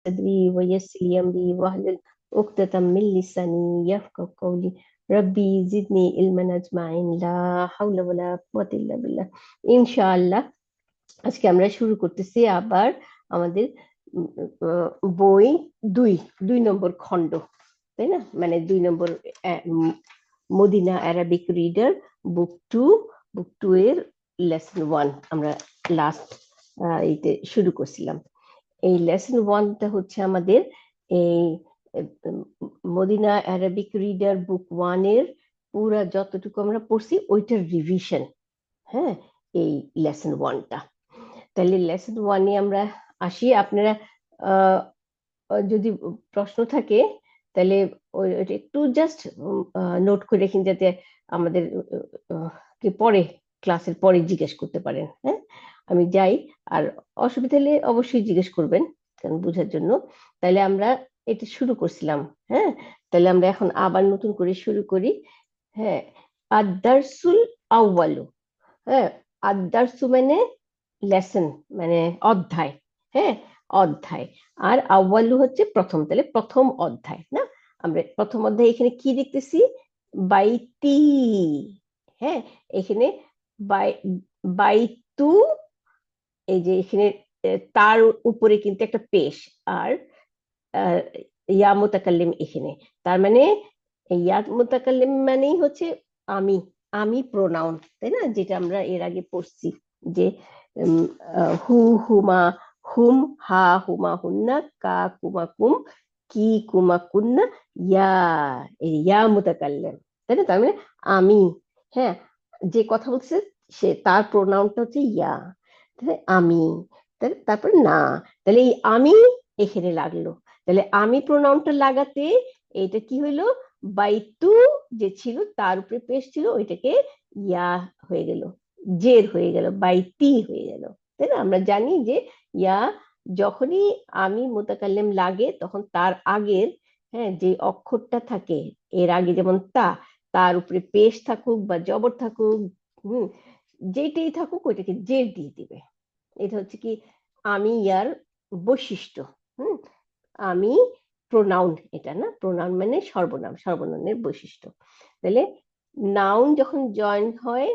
صدري ويسر لي أمري واحلل عقدة من لساني يفقهوا قولي ربي زدني علما أجمعين لا حول ولا قوة إلا بالله ইনশাআল্লাহ। আজকে আমরা শুরু করতেছি আবার আমাদের বই দুই দুই নম্বর খণ্ড, তাই না? মানে 2 নম্বর Medina Arabic reader book to এর লেসন 1 আমরা লাস্ট এইতে শুরু করছিলাম। এই লেসন 1টা হচ্ছে আমাদের এই মদিনা অ্যারাবিক রিডার বুক 1 এর পুরা যতটুকু আমরা পড়ছি ওইটার রিভিশন। হ্যাঁ, এই লেসন 1টা। তাহলে লেসন 1-এ আমরা আসি। আপনারা যদি প্রশ্ন থাকে তাহলে ওইটা একটু জাস্ট নোট করে রাখেন, যাতে আমাদের পরে ক্লাসের পরে জিজ্ঞেস করতে পারেন। হ্যাঁ, আমি যাই, আর অসুবিধা হলে অবশ্যই জিজ্ঞেস করবেন কারণ বোঝার জন্য। তাহলে আমরা এটা শুরু করছিলাম। হ্যাঁ, তাহলে আমরা এখন আবার নতুন করে শুরু করি। হ্যাঁ, আদ-দারসুল আউয়ালু। হ্যাঁ, আদ-দারসু মানে লেসন, মানে অধ্যায়। হ্যাঁ, অধ্যায়। আর আউয়ালু হচ্ছে প্রথম, তাহলে প্রথম অধ্যায় না? আমরা প্রথম অধ্যায় এখানে কি দেখতেছি? বাইতি। হ্যাঁ, এখানে বাইতু, এই যে এখানে তার উপরে কিন্তু একটা পেশ, আর ইয়া মুতাকাল্লিম এখানে। তার মানে ইয়া মুতাকাল্লিম মানেই হচ্ছে আমি, আমি প্রোনাউন, তাই না? যেটা আমরা এর আগে পড়ছি যে হু হুমা হুম, হা হুমা হুন্না, কা কুমা কুম, কি কুমা কুন্না, ইয়া, এই ইয়া মুতাকাল্লিম, তাই না? তার মানে আমি। হ্যাঁ, যে কথা বলছে সে, তার প্রোনাউনটা হচ্ছে ইয়া, আমি। তারপর না, তাহলে এই আমি এখানে লাগলো। তাহলে আমি প্রোনাউনটা লাগাতে এটা কি হইলো? বাইতু যে ছিল তার উপরে পেশ ছিল, ওইটাকে ইয়া হয়ে গেল, জের হয়ে গেল, বাইতি হয়ে গেল, তাই না? আমরা জানি যে ইয়া যখনই আমি মুতাকাল্লিম লাগে তখন তার আগের, হ্যাঁ, যে অক্ষরটা থাকে এর আগে, যেমন তার উপরে পেশ থাকুক বা জবর থাকুক, হুম, যেটাই থাকুক ওইটাকে জের দিয়ে দিবে। এটা হচ্ছে কি আমি ইয়ার বৈশিষ্ট্য। হুম, আমি প্রোনাউন, এটা না? প্রোনাউন মানে সর্বনাম, সর্বনামের বৈশিষ্ট্য। তাহলে নাউন যখন জয়েন হয়,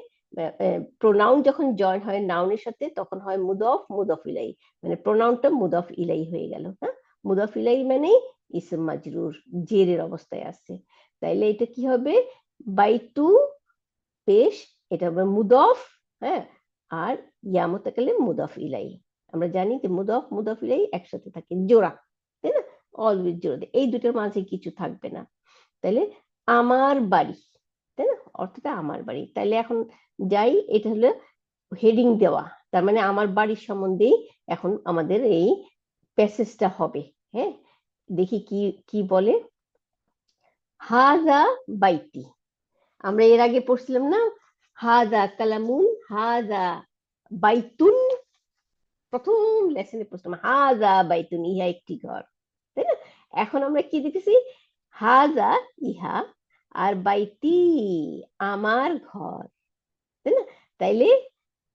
প্রোনাউন যখন জয়েন হয় নাউনের সাথে, তখন হয় মুদফ মুদফ ইলাই, মানে প্রোনাউনটা মুদফ ইলাই হয়ে গেল। হ্যাঁ, মুদফ ইলাই মানে ইসম মাজরুর, জেরের অবস্থায় আছে। তাইলে এটা কি হবে? বাইতু পেশ, এটা হবে মুদফ। হ্যাঁ, আর ইয়া মুতাকাল্লিম মুদফ ইলাই। আমরা জানি যে মুদফ মুদফ ইলাই একসাথে থাকে, জোড়া, তাই না? অলওয়েজ জোড়া দেয়, এই দুটোর মাঝে কিছু থাকবে না। তাহলে আমার বাড়ি, তাই না? অর্থটা আমার বাড়ি। তাহলে এখন যাই, এটা হলো হেডিং দেওয়া, তার মানে আমার বাড়ির সম্বন্ধেই এখন আমাদের এই প্যাসেজটা হবে। হ্যাঁ, দেখি কি কি বলে। হাজা বাইতি, আমরা এর আগে পড়ছিলাম না? হাজা কালামুন, হাজা বাইতুন, প্রথম লেসনে পড়ছিলাম হাজা বাইতুন, ইহা একটি ঘর, তাই না? এখন আমরা কি দেখেছি? হাজা ইহা, আর বাইতি আমার ঘর, তাই না? তাইলে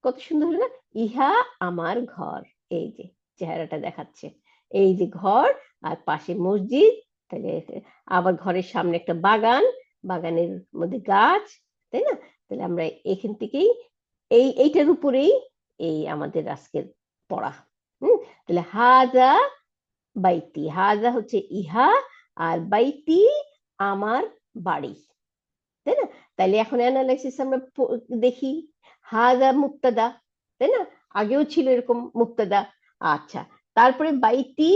কত সুন্দর হলো না? ইহা আমার ঘর, এই যে চেহারাটা দেখাচ্ছে, এই যে ঘর, আর পাশে মসজিদ। তাহলে আবার ঘরের সামনে একটা বাগান, বাগানের মধ্যে গাছ, তাই না? তাহলে আমরা এখান থেকেই এইটার উপরেই এই আমাদের আজকের পড়া। তাহলে হাজা বাইতি, হাজা হচ্ছে ইহা, আর বাইতি আমার বাড়ি, তাই না? তাইলে এখন অ্যানালাইসিস আমরা দেখি। হাজা মুক্তাদা, তাই না? আগেও ছিল এরকম মুক্তাদা। আচ্ছা, তারপরে বাইতি,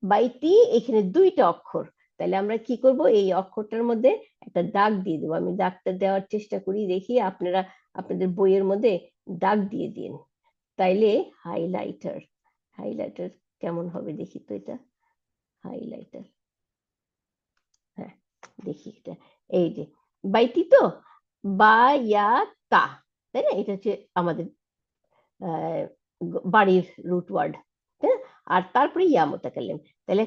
বাইতি এখানে 2টা অক্ষর। তাহলে আমরা কি করব? এই অক্ষরটার মধ্যে একটা দাগ দিয়ে দেবো। আমি দাগটা দেওয়ার চেষ্টা করি, দেখি আপনারা আপনাদের বইয়ের মধ্যে দাগ দিয়ে দিন। তাইলে হাইলাইটার, হাইলাইটার কেমন হবে দেখি তো, এটা হাইলাইটার। হ্যাঁ, দেখি এটা, এই যে বাইতি তো, বা ইয়া তা, তাই না? এটা হচ্ছে আমাদের বাড়ির রুট ওয়ার্ড, তাই না? আর তারপরে ইয়া মুতাকাল্লিম। তাহলে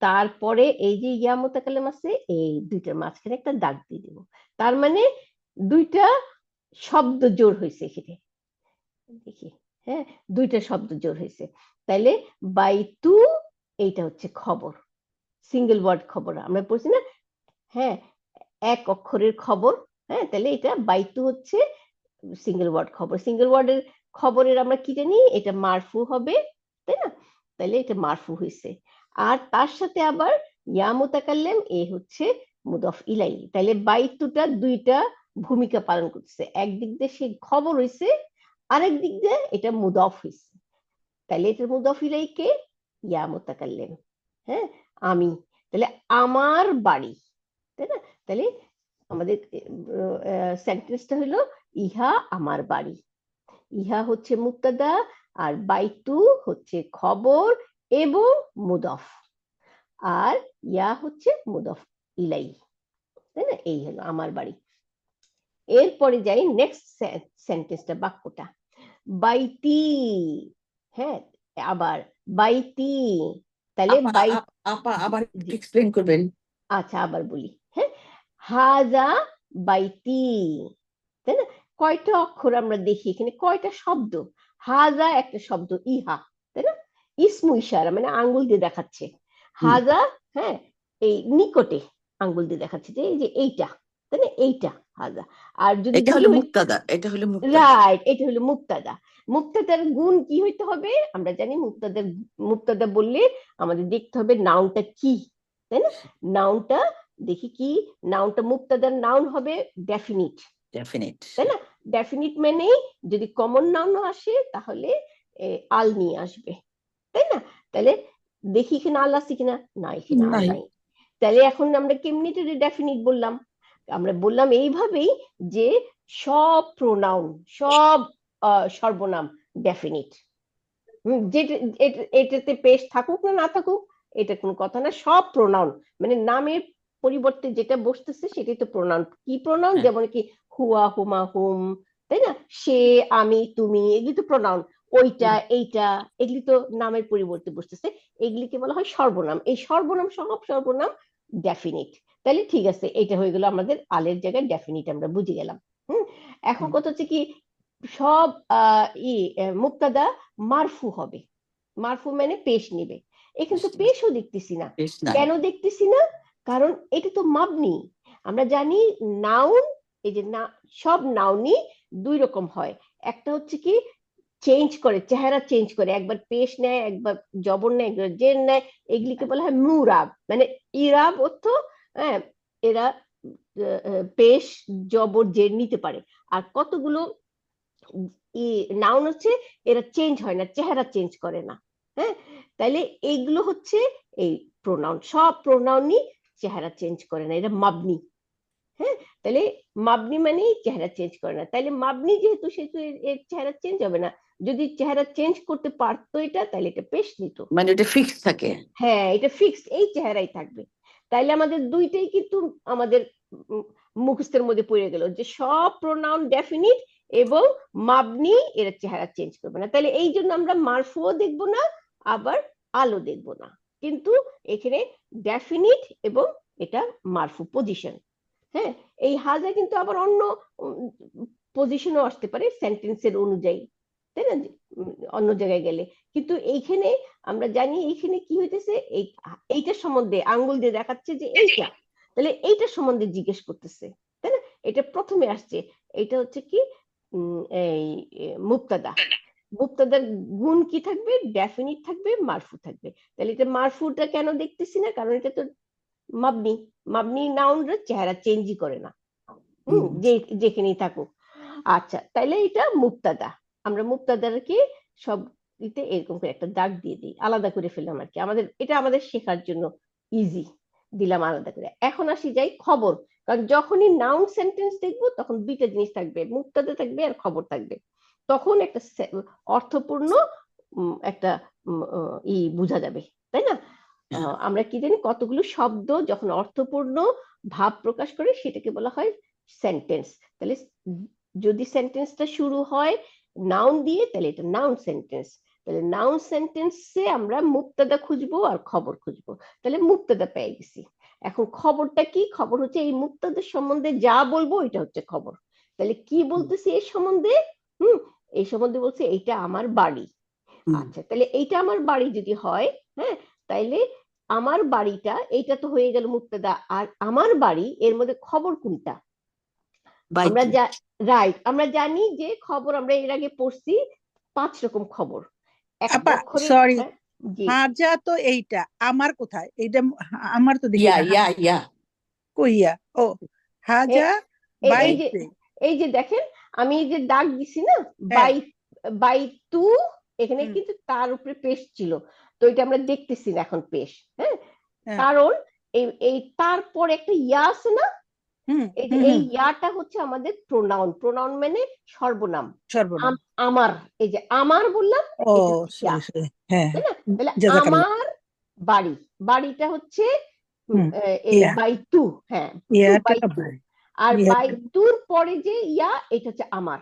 তারপরে এই যে ইয়া মুতাকাল্লিম আছে, এই দুইটার মাঝখানে একটা দাগ দিয়ে দিব। তার মানে 2টা শব্দ জোর হয়েছে এখানে, দেখি। হ্যাঁ, 2টা শব্দ জোর হয়েছে। তাইলে বাইতু এইটা হচ্ছে খবর, সিঙ্গেল ওয়ার্ড খবর আমরা পড়ছি না, হ্যাঁ, এক অক্ষরের খবর। হ্যাঁ, তাহলে এটা বাইতু হচ্ছে সিঙ্গেল ওয়ার্ড খবর। সিঙ্গেল ওয়ার্ডের খবরের আমরা কি জানি, এটা মারফু হবে, তাই না? তাহলে এটা মারফু হয়েছে। আর তার সাথে আবার ইয়া মুতাকাল্লিম, এ হচ্ছে মুদফ ইলাই। তাহলে বাইতুটা দুইটা ভূমিকা পালন করতেছে, একদিক দিয়ে সে খবর হইছে, আরেক দিক দিয়ে এটা মুদফ হইছে। তাহলে এটা মুদফ ইলাই কে? ইয়া মুতাকাল্লিম। হ্যাঁ, আমি, তাহলে আমার বাড়ি, তাই না? তাহলে আমাদের সেন্টেন্সটা হলো ইহা আমার বাড়ি। ইহা হচ্ছে মুক্তাদা, আর বাইতু হচ্ছে খবর এবং মুদফ, আর ইয়া হচ্ছে মুদফ ইলাই, তাই না? এই হলো আমার বাড়ি। এরপরে যাই নেক্সট সেন্টেন্সটা, বাক্যটা বাইতি। হ্যাঁ, আবার বাইতি, তাহলে আপা বাই, আপা আবার একটু এক্সপ্লেন করবেন? আচ্ছা আবার বলি, হ্যাঁ, হাজা বাইতি, তাই না? কয়টা অক্ষর আমরা দেখি এখানে, কয়টা শব্দ? হাজা একটা শব্দ, ইহা, তাই না? ইসমু ইশারা, মানে আঙ্গুল দিয়ে দেখাচ্ছে হাজা। হ্যাঁ, এই নিকটে আঙ্গুল দিয়ে দেখাচ্ছে যে এই যে এইটা, তাই না? এইটা হাজা। আর যদি এটা কি হলো হই, মুক্তাদা, এটা হলো মুক্তাদা। রাইট, এটা হলো মুক্তাদা। মুক্তাদার গুণ কি হইতে হবে? আমরা জানি মুক্তাদার, মুক্তাদা বললে আমাদের দেখতে হবে নাউনটা কি, তাই না? নাউনটা দেখি কি, নাউনটা মুক্তাদার নাউন হবে ডেফিনিট, ডেফিনিট। তাই না? ডেফিনিট মানে যদি কমন নাউন আসে তাহলে আল নিয়ে আসবে, তাই না? তাহলে দেখি এখানে আল আছে কিনা, না এখানে আল নাই। নাই। তাহলে এখন আমরা কেমনি ডেফিনিট বললাম? আমরা বললাম এইভাবেই যে সব প্রোনাউন, সব সর্বনাম ডেফিনিট। যেটা এটাতে পেশ থাকুক না না থাকুক, এটা কোনো কথা না, সব প্রোনাউন, মানে নামের পরিবর্তে যেটা বসতেছে সেটাই তো প্রোনাউন। কি প্রোনাউন? হ্যাঁ। যেমন কি হুয়া, হুমা, হুম, তাই না? সে, আমি, তুমি, এগুলি তো প্রোনাউন। ওইটা, এইটা, এগুলি তো নামের পরিবর্তে বসতেছে, এগুলিকে বলা হয় সর্বনাম। এই সর্বনাম, সব সর্বনাম ডেফিনিট। তাহলে ঠিক আছে, এটা হয়ে গেল আমাদের আলের জায়গায় ডেফিনিট, আমরা বুঝে গেলাম। হুম, এখন কথা হচ্ছে কি, সব মুক্তাদা মারফু হবে, মারফু মানে পেশ নিবে। এখানে তো পেশও দেখতেছি না। বেশ নাই। কেন দেখতেছি না? কারণ এটা তো মাবনি। আমরা জানি নাউন, এই যে না, সব নাউনই দুই রকম হয়। একটা হচ্ছে কি চেঞ্জ করে, চেহারা চেঞ্জ করে, একবার পেশ নেয়, একবার জবর নেয়, একবার জের নেয়, এগুলিকে বলা হয় মুরাব, মানে ইরাব অর্থ। হ্যাঁ, এরা পেশ, জবর, জের নিতে পারে। আর কতগুলো নাউন হচ্ছে এরা চেঞ্জ হয় না, চেহারা চেঞ্জ করে না। হ্যাঁ, তাইলে এইগুলো হচ্ছে এই প্রোনাউন, সব প্রোনাউনই চেহারা চেঞ্জ করে না, এটা মাবনি। হ্যাঁ, তাহলে মাবনি মানে চেহারা চেঞ্জ করে না, তাইলে মাবনি যেহেতু, সেহেতু এর চেহারা চেঞ্জ হবে না। যদি চেহারা চেঞ্জ করতে পারতো এটা, তাহলে এটা পেশ নিত। মানে এটা ফিক্স থাকে। হ্যাঁ, এটা ফিক্স, এই চেহারাই থাকবে। তাইলে আমাদের দুইটাই কিন্তু আমাদের মুখস্থের মধ্যে পড়ে গেল যে সব প্রোনাউন ডেফিনিট এবং মাবনি, এর চেহারা চেঞ্জ করবে না। তাহলে এই জন্য আমরা মারফুও দেখবো না, আবার আলো দেখবো না, কিন্তু এখানে ডেফিনিট এবং এটা মারফু পজিশন। হ্যাঁ, এই হাজা কিন্তু আবার অন্য পজিশনও আসতে পারে সেন্টেন্সের অনুযায়ী, তাই না? অন্য জায়গায় গেলে। কিন্তু এইখানে আমরা জানি এইখানে কি হইতেছে, এইটার সম্বন্ধে আঙ্গুল দিয়ে দেখাচ্ছে যে এইটা, তাহলে এইটার সম্বন্ধে জিজ্ঞেস করতেছে, তাই না? এটা প্রথমে আসছে, এটা হচ্ছে কি এই মুক্তাদা। মুক্তাদার গুণ কি থাকবে? ডেফিনিট থাকবে, মারফু থাকবে। তাহলে এটা মারফুটা কেন দেখতেছি না? কারণ এটা তো মাবনি, মাবনি নাউনরা চেহারা চেঞ্জই করে না, যে যেখানেই থাকুক। আচ্ছা, তাইলে এটা মুক্তাদা। আমরা মুক্তাদারকে সব দিতে এরকম করে একটা দাগ দিয়ে দিই, আলাদা করে ফেললাম আর কি, আমাদের এটা আমাদের শেখার জন্য ইজি, দিলাম আলাদা করে। এখন আসি যাই খবর, কারণ যখনই নাউন সেন্টেন্স দেখবো তখন দুইটা জিনিস থাকবে, মুক্তাদা থাকবে আর খবর থাকবে। তখন একটা অর্থপূর্ণ একটা বোঝা যাবে, তাই না? আমরা কি জানি, কতগুলো শব্দ যখন অর্থপূর্ণ ভাব প্রকাশ করে সেটাকে বলা হয় সেন্টেন্স। তাহলে যদি সেন্টেন্সটা শুরু হয় নাউন দিয়ে, তাহলে এটা নাউন সেন্টেন্স। তাহলে নাউন সেন্টেন্সে আমরা মুক্তাদা খুঁজবো আর খবর খুঁজবো, তাহলে মুক্তাদা পেয়ে গেছি। এখন খবরটা কি? খবর হচ্ছে এই মুক্তাদার সম্বন্ধে যা বলবো এটা হচ্ছে খবর। তাহলে কি বলতেছি এর সম্বন্ধে? হুম, এই সম্বন্ধে বলছে এইটা আমার বাড়ি। আচ্ছা, তাহলে এইটা আমার বাড়ি যদি হয়, হ্যাঁ, তাইলে আমার বাড়িটা, এইটা তো হয়ে গেল মুক্তাদা, আর আমার বাড়ি এর মধ্যে খবর কোনটা? বাই আমরা টু। রাইট, আমরা জানি যে খবর আমরা এর আগে পড়ছি 5 রকম খবর এক আপা অক্ষরের। সরি, হ্যাঁ, জি। হাজা তো এইটা আমার কোথায়, এইটা আমার তো দেখি ইয়া না। ইয়া ইয়া কইয়া, ও হাজা এই যে বাইতে। এই যে দেখেন, আমি এই যে দাগ দিছি না, হ্যাঁ, বাই বাই টু, এখানে হুম, কিন্তু তার উপরে পেশ ছিল, তো এটা আমরা দেখতেছি না এখন পেশ। হ্যাঁ, হ্যাঁ, কারণ এই এই তারপর একটা ইয়া আছে না, হুম, এই যে হুম, এই হুম, ইয়াটা হচ্ছে আমাদের প্রোনাউন। প্রোনাউন মানে সর্বনাম। সর্বনাম। আমার, এই যে আমার বললাম, ও এটা হচ্ছে ইয়া, সরি সরি, হ্যাঁ, তাই না? তাহলে জাজাকাল্লাহ। আমার বাড়ি, বাড়িটা হচ্ছে হুম, এই ইয়া, বাই টু। হ্যাঁ, টু ইয়াটা বাই টু। ভাই, আর বাই ইয়াটা, টুর পরে যে ইয়া, এটা হচ্ছে আমার।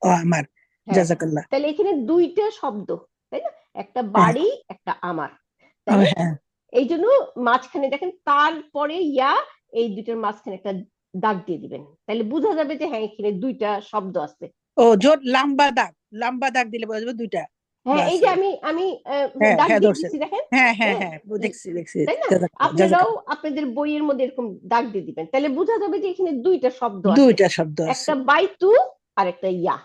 ও আমার, হ্যাঁ, জাজাকাল্লাহ। তাহলে এখানে দুইটা শব্দ, তাই না? একটা হ্যাঁ, বাড়ি, একটা আমার, ও তাই না? হ্যাঁ, এই জন্য মাঝখানে দেখেন তারপরে ইয়া, এই দুইটার মাঝখানে একটা দাগ দিয়ে দিবেন, তাহলে বোঝা যাবে যে হ্যাঁ এখানে দুইটা শব্দ আছে। ও জোর লম্বা দাগ, লম্বা দাগ দিলে বোঝা যাবে দুইটা। হ্যাঁ, বাস, এই যে আমি আমি হ্যাঁ দাগ হ্যাঁ, দিয়ে ধরছে। দিচ্ছি দেখেন। হ্যাঁ হ্যাঁ হ্যাঁ, হ্যাঁ, দেখছি দেখছি, তাই না? জাজাকাল্লাহ আপনারাও জাজাকাল্লাহ। আপনাদের বইয়ের মধ্যে এরকম দাগ দিয়ে দিবেন, তাহলে বোঝা যাবে যে এখানে দুইটা শব্দ আছে, দুইটা শব্দ আছে। একটা বাই টু আর একটা ইয়া,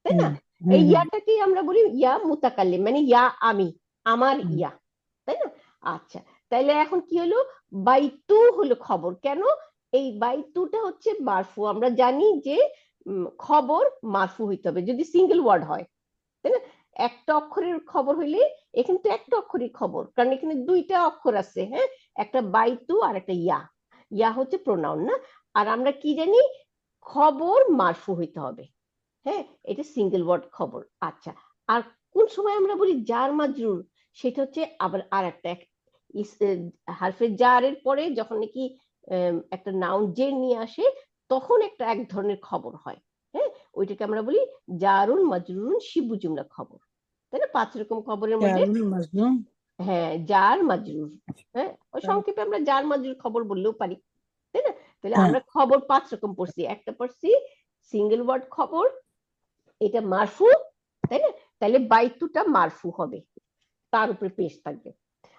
তাই হুম, না? হুম, এই হুম, ইয়াটাকেই আমরা বলি ইয়া মুতাকাল্লিম, মানে ইয়া আমি, আমার হুম। ইয়া, তাই না? আচ্ছা, তাইলে এখন কি হলো, বাই টু হলো খবর। কেন? এই বাই টুটা হচ্ছে মারফু। আমরা জানি যে খবর মারফু হইতে হবে যদি সিঙ্গেল ওয়ার্ড হয়, তাই না? একটা অক্ষরের খবর হইলে, এখানে তো একটা অক্ষরের খবর, কারণ এখানে দুইটা অক্ষর আছে। হ্যাঁ, একটা বাই টু আর একটা ইয়া। ইয়া হচ্ছে প্রোনাউন না? আর আমরা কি জানি, খবর মারফু হইতে হবে। হ্যাঁ, এটা সিঙ্গেল ওয়ার্ড খবর। আচ্ছা, আর কোন সময় আমরা বলি জার মাজরুর, সেটা হচ্ছে আবার আর একটা হারফে জারের পরে যখন নাকি একটা নাউন জের নিয়ে আসে, তখন একটা এক ধরনের খবর হয়। হ্যাঁ, ওইটাকে আমরা বলি জারুন মাজরুরুন শিবু জুমলা খবর, তাই না? 5 রকম খবরের মধ্যে। জারুল মাজলুম। হ্যাঁ, জার মাজরুর। হ্যাঁ, ওই সংক্ষেপে আমরা জার মাজরুর খবর বললেও পারি, তাই না? তাহলে হ্যাঁ, আমরা খবর 5 রকম পড়ছি। একটা পড়ছি সিঙ্গেল ওয়ার্ড খবর, এটা মারফু, তাই না? তাহলে বাইতুটা মারফু হবে, তার উপরে পেশ থাকবে।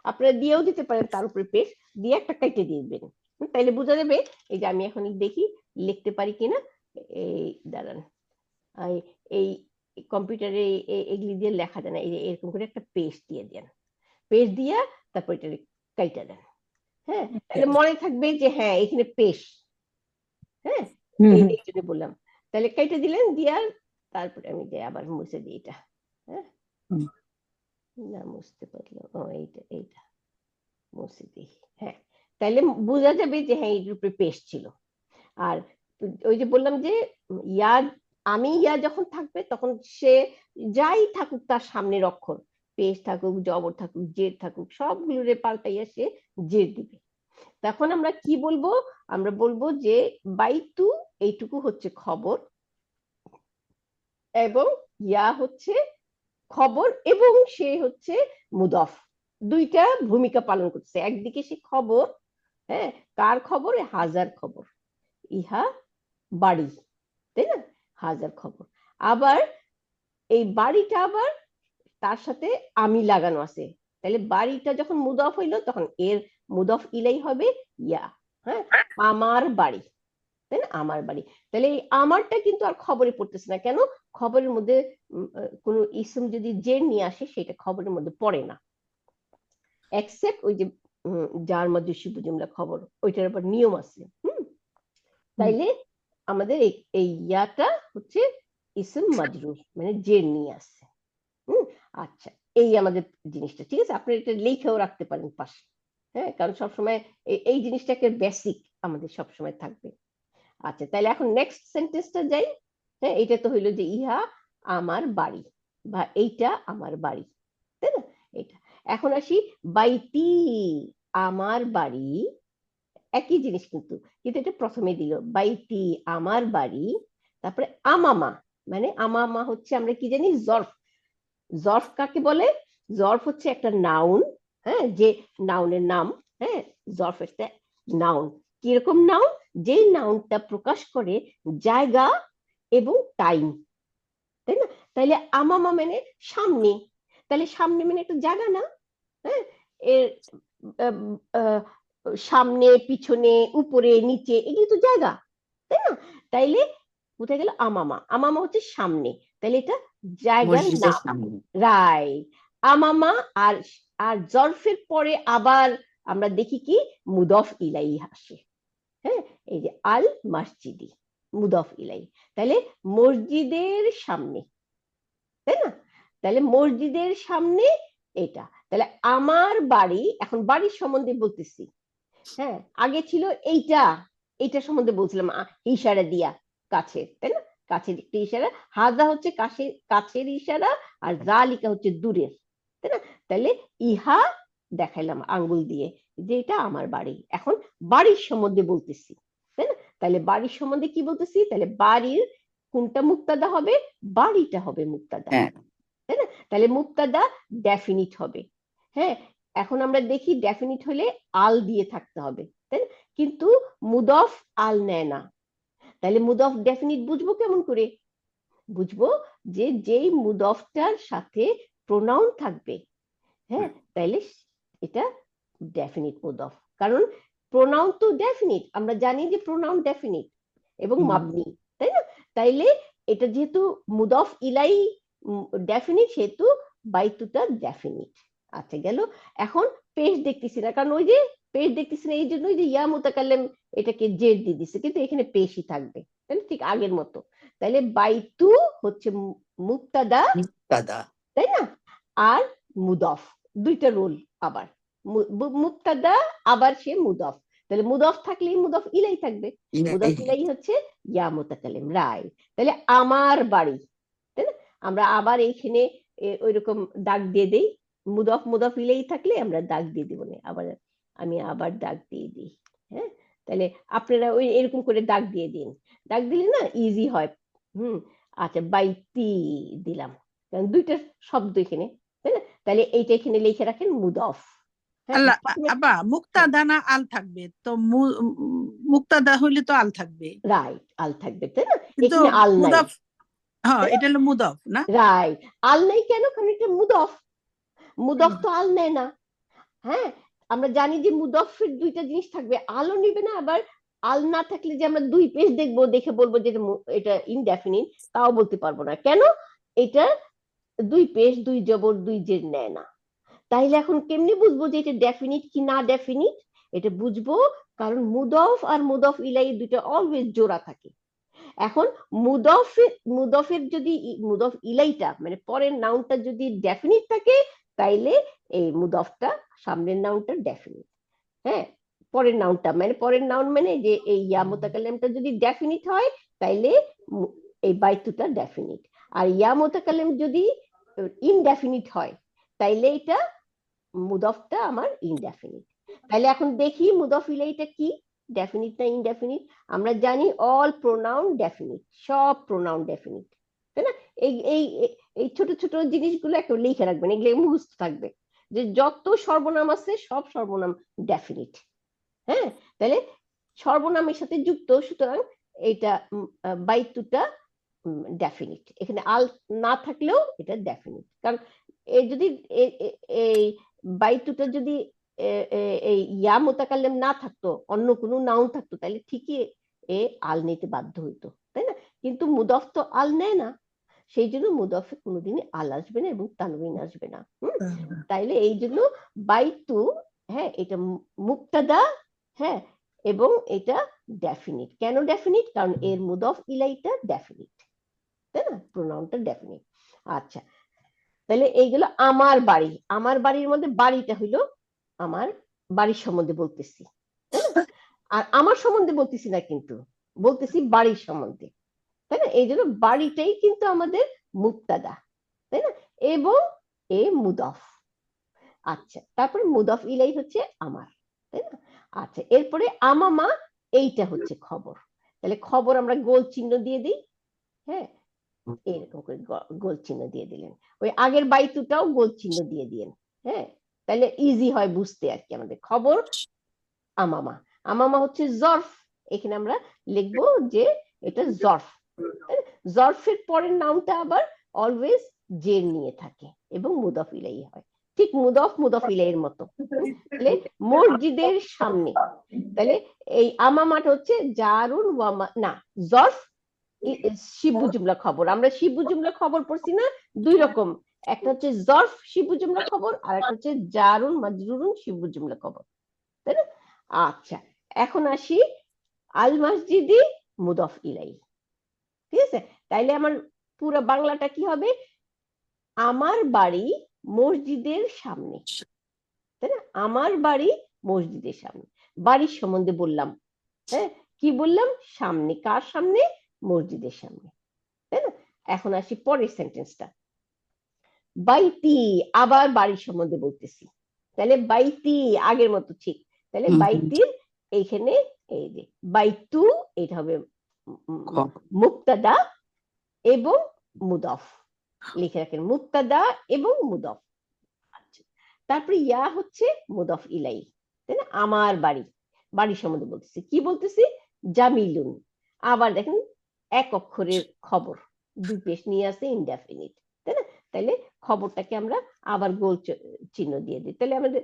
আপনারা দিয়েও দিতে পারেন তার উপরে পেশ, দিয়ে একটা কেটে দিয়ে দিবেন, তাইলে বোঝা যাবে। এই যে আমি এখন দেখি লিখতে পারি কিনা। এই দাঁড়ান, এই কম্পিউটারে এগুলি দিয়ে লেখা যায় না, এই যে এরকম করে একটা পেজ দিয়ে দেন, পেজ দিয়া তারপর এটা কাইটা দেন। হ্যাঁ, তাহলে মনে থাকবে যে হ্যাঁ এখানে পেশ। হ্যাঁ, হুম, হুম, এই জন্য বললাম। তাহলে কেটে দিলেন, দিয়া তারপরে আমি যে আবার মুছে দিই এটা। হ্যাঁ, হুম। না মুছতে পারলো, ও এইটা এইটা মুছে দিই। হ্যাঁ, তাহলে বোঝা যাবে যে হ্যাঁ এর উপরে পেশ ছিল। আর ওই যে বললাম যে ইয়া, আমি ইয়া যখন থাকবে তখন সে যাই থাকুক তার সামনের অক্ষর, পেশ থাকুক, জবর থাকুক, জের থাকুক, সবগুলোরে পাল্টাইয়া সে জের দিবে। তখন আমরা কি বলবো? আমরা বলবো যে বাইতু, এইটুকু হচ্ছে খবর, এবং ইয়া হচ্ছে খবর, এবং সে হচ্ছে মুদফ। দুইটা ভূমিকা পালন করছে। একদিকে সে খবর, হ্যাঁ, কার খবর? হাজার খবর, ইহা বাড়ি, তাই না? হাজার খবর। আবার এই বাড়িটা আবার তার সাথে আমি লাগানো আছে, তাহলে বাড়িটা যখন মুদফ হইলো তখন এর মুদফ ইলাই হবে ইয়া। হ্যাঁ, আমার বাড়ি, তাই না? আমার বাড়ি। তাহলে এই আমারটা কিন্তু আর খবরে পড়তেছে না। কেন? খবরের মধ্যে কোনো ইসম যদি জের নিয়ে আসে সেটা খবরের মধ্যে পড়ে না, এক্সেপ্ট ওই যে যার মধ্যে শিবু জুমলা খবর, ওইটার আবার নিয়ম আছে। হুম। তাইলে আমাদের এই ইয়াটা হচ্ছে ইসম মাজরুর, মানে জের নিয়ে আসছে। আচ্ছা, এই আমাদের জিনিসটা ঠিক আছে, আপনি এটা লিখেও রাখতে পারেন পাশে। হ্যাঁ, কারণ সবসময় এই জিনিসটাকে বেসিক আমাদের সবসময় থাকবে। আচ্ছা, তাহলে এখন নেক্সট সেন্টেন্সটা যাই। হ্যাঁ, এটা তো হইলো যে ইহা আমার বাড়ি, বা এইটা আমার বাড়ি, তাই না? এটা। এখন আসি বাইতি, আমার বাড়ি, একই জিনিস কিন্তু, কিন্তু এটা প্রথমে দিল বাইতি আমার বাড়ি, তারপরে আমামা, মানে আমামা হচ্ছে আমরা কি জানি, জর্ফ। জর্ফ কাকে বলে? জর্ফ হচ্ছে একটা নাউন। হ্যাঁ, যে নাউনের নাম। হ্যাঁ, জর্ফ একটা নাউন। কিরকম নাউন? যে নাউনটা প্রকাশ করে জায়গা এবং টাইম, তাই না? তাইলে আমামা মানে সামনে, তাহলে সামনে মানে একটা জায়গা না? হ্যাঁ, এর আহ, আহ, সামনে পিছনে উপরে নিচে এগুলি তো জায়গা, তাই না? তাইলে কোথায় গেল আমামা, আমামা হচ্ছে সামনে, তাহলে এটা জায়গার মসজিদের নাম। সামনে। রাইট, আমামা। আর আর জরফের পরে আবার আমরা দেখি কি মুদফ ইলাই আসে। হ্যাঁ, এই যে আল মসজিদি, মুদফ ইলাই, তাহলে মসজিদের সামনে, তাই না? তাহলে মসজিদের সামনে এটা, তাহলে আমার বাড়ি, এখন বাড়ির সম্বন্ধে বলতেছি। হ্যাঁ, আগে ছিল এইটা, এইটা সম্বন্ধে বলছিলাম ইশারা দিয়া, কাছের, তাই না? কাছের একটা ইশারা, হাজা হচ্ছে কাছের, কাছের ইশারা, আর জালিকা হচ্ছে দূরের, তাই না? তাহলে ইহা দেখাইলাম আঙ্গুল দিয়ে যে এটা আমার বাড়ি। এখন বাড়ির সম্বন্ধে বলতেছি, তাই না? তাহলে বাড়ির সম্বন্ধে কি বলতেছি, তাহলে বাড়ির কোনটা মুক্তাদা হবে, বাড়িটা হবে মুক্তাদা, হ্যাঁ, তাই না? তাহলে মুক্তাদা ডেফিনিট হবে। হ্যাঁ, এখন আমরা দেখি ডেফিনিট হলে আল দিয়ে থাকতে হবে, তাই না? কিন্তু মুদফ আল নেয় না, তাহলে মুদফ ডেফিনিট বুঝবো কেমন করে? বুঝবো যে যেই মুদফটার সাথে প্রোনাউন থাকবে, হ্যাঁ, তাইলে এটা ডেফিনিট মুদফ। কারণ প্রোনাউন তো ডেফিনিট, আমরা জানি যে প্রোনাউন ডেফিনিট এবং মাবনি, তাই না? তাইলে এটা যেহেতু মুদফ ইলাই ডেফিনিট, সেহেতু বাইতুটা ডেফিনিট। আচ্ছা গেল। এখন পেশ দেখতেছি না, কারণ ওই যে পেশ দেখতেছি না, এই জন্যই যে ইয়া মুতাকাল্লিম এটাকে জেড দিয়ে দিচ্ছে, কিন্তু এখানে পেশই থাকবে, তাই না? ঠিক আগের মতো। তাইলে বাইতু হচ্ছে মুক্তাদা, মুক্তাদা। তাই না? আর মুদফ, দুইটা রোল আবার, মুক্তাদা আবার সে মুদফ, তাহলে মুদফ থাকলেই মুদফ ইলাই থাকবে, মুদফ ইলাই হচ্ছে ইয়া মুতাকাল্লিম, রাইট। তাহলে আমার বাড়ি, তাই না? আমরা আবার এইখানে ওইরকম দাগ দিয়ে দেই, মুদফ মুদফ ইলাই থাকলে আমরা দাগ দিয়ে দিব না, আবার আমি আবার দাগ দিয়ে দিই। হ্যাঁ, তাহলে আপনারা ওই এরকম করে দাগ দিয়ে দিন, দাগ দিলে না ইজি হয়। আচ্ছা, বাইতি দিলাম, কারণ দুইটা শব্দ এখানে, তাই না? তাহলে এইটা এখানে লিখে রাখেন মুদফ। হ্যাঁ, আল্লাহ, প্রথমে আবা মুক্তাদা না আল থাকবে তো? মুক্তাদা হইলে তো আল থাকবে, রাইট, আল থাকবে, তাই না? কিন্তু এখানে আল নাই, মুদাফ, হ্যাঁ তাই না? এটা হলো মুদাফ না? রাইট, আল নাই কেন? কারণ এটা মুদফ, মুদফ তো আল নেয় না। হ্যাঁ, আমরা জানি যে মুদফের দুইটা জিনিস থাকবে, আলও নিবে না, আবার আল না থাকলে যে আমরা দুই পেজ দেখবো, দেখে বলবো যে এটা ইনডেফিনিট, তাও বলতে পারবো না। কেন? এটা দুই পেশ, দুই জবর, দুই জের নেয় না। তাইলে এখন কেমনি বুঝবো যে এটা ডেফিনিট কি না ডেফিনিট? এটা বুঝবো কারণ মুদফ আর মুদফ ইলাই দুইটা অলওয়েজ জোড়া থাকে। এখন মুদফের যদি মুদফ ইলাইটা মানে পরের নাউনটা যদি ডেফিনিট থাকে, তাইলে এই মুদফটা সামনের নাউনটা ডেফিনিট। হ্যাঁ, পরের নাউনটা মানে পরের নাউন মানে যে এই ইয়া মুতাকাল্লিমটা যদি ডেফিনিট হয়, তাইলে এই বাইতুটা ডেফিনিট। আর ইয়া মুতাকাল্লিম যদি ইনডেফিনিট হয়, তাইলে এটা মুদফটা আমার ইনডেফিনিট। তাহলে এখন দেখি মুদফ ইলাইটা কি, ডেফিনিট না ইনডেফিনিট? আমরা জানি অল প্রোনাউন ডেফিনিট, সব প্রোনাউন ডেফিনিট, তাই না? এই এই এই ছোট ছোট জিনিসগুলো একটু লিখে রাখবেন, এগুলো মুখস্থ থাকবে যে যত সর্বনাম আছে সব সর্বনাম ডেফিনিট। হ্যাঁ, তাহলে সর্বনামের সাথে যুক্ত, সুতরাং এইটা বাইতুটা ডেফিনিট, এখানে আল না থাকলেও এটা ডেফিনিট। কারণ এই যদি এই বাইতুটা যদি এই ইয়া মুতাকাল্লিম না থাকতো, অন্য কোনো নাউন থাকতো, তাহলে ঠিকই এ আল নিতে বাধ্য হইতো, তাই না? কিন্তু মুদফ তো আল নেয় না, সেই জন্য মুদফে কোনোদিনই আল আসবে না এবং তানবিন আসবে না। তাইলে এই জন্য বাইতু, হ্যাঁ, এটা মুক্তাদা, হ্যাঁ, এবং এটা ডেফিনিট। কেন ডেফিনিট? কারণ এর মুদফ ইলাইটা ডেফিনিট, তাই না? প্রোনাউনটা ডেফিনিট। আচ্ছা, তাহলে এইগুলো আমার বাড়ি, আমার বাড়ির মধ্যে বাড়িটা হইলো আমার বাড়ির সম্বন্ধে বলতেছি, তাই না? আর আমার সম্বন্ধে বলতেছি না, কিন্তু বলতেছি বাড়ির সম্বন্ধে, তাই না? এই জন্য বাড়িটাই কিন্তু আমাদের মুক্তাদা, তাই না? এবং এ মুদফ। আচ্ছা, তারপরে মুদফ ইলাই হচ্ছে আমার, তাই না? আচ্ছা, এরপরে আমামা, এইটা হচ্ছে খবর। তাহলে খবর আমরা গোল চিহ্ন দিয়ে দিই। হ্যাঁ, এরকম করে গোল চিহ্ন দিয়ে দিলেন, ওই আগের বাইতুটাও গোল চিহ্ন দিয়ে দিলেন। হ্যাঁ, তাহলে ইজি হয় বুঝতে আর কি। আমাদের খবর আমামা, আমামা হচ্ছে জর্ফ, এখানে আমরা লিখবো যে এটা জর্ফ। জর্ফের পরের নামটা আবার অলওয়েজ জের নিয়ে থাকে এবং মুদফ ইলাই হয়, ঠিক মুদফ ইলাইহির মতো। তাহলে মসজিদের সামনে, তাহলে এই আমামাটা হচ্ছে জারুন ওয়া না জরফ শিবু জুমলা খবর। আমরা শিবু জুমলা খবর পড়ছি না, দুই রকম, একটা হচ্ছে জরফ শিবু জুমলা খবর আর একটা হচ্ছে জারুন মাজরুরুন শিবু জুমলা খবর, তাই না? আচ্ছা, এখন আসি আল মসজিদি মুদফ ইলাই, ঠিক আছে? তাইলে আমার পুরো বাংলাটা কি হবে? আমার বাড়ি মসজিদের সামনে, তাই না? আমার বাড়ি মসজিদের সামনে, বাড়ির সম্বন্ধে বললাম, হ্যাঁ কি বললাম? সামনে, কার সামনে? মসজিদের সামনে, তাই না? এখন আসি পরের সেন্টেন্সটা, বাইতি, আবার বাড়ির সম্বন্ধে বলতেছি, তাহলে বাইতি আগের মতো ঠিক, তাহলে বাইতির এইখানে এই যে বাইতু, এটা হবে মুক্তাদা এবং মুদফ, লিখে রাখেন মুক্তাদা এবং মুদফ। আচ্ছা, তারপরে ইয়া হচ্ছে মুদফ ইলাই, তাই না? আমার বাড়ি, বাড়ির সম্বন্ধে বলতেছি, কি বলতেছি? জামিলুন, আবার দেখেন এক অক্ষরের খবর, দুই পেশ নিয়ে আসে ইনডেফিনিট, তাই না? তাইলে খবরটাকে আমরা আবার গোল চিহ্ন দিয়ে দিই, তাহলে আমাদের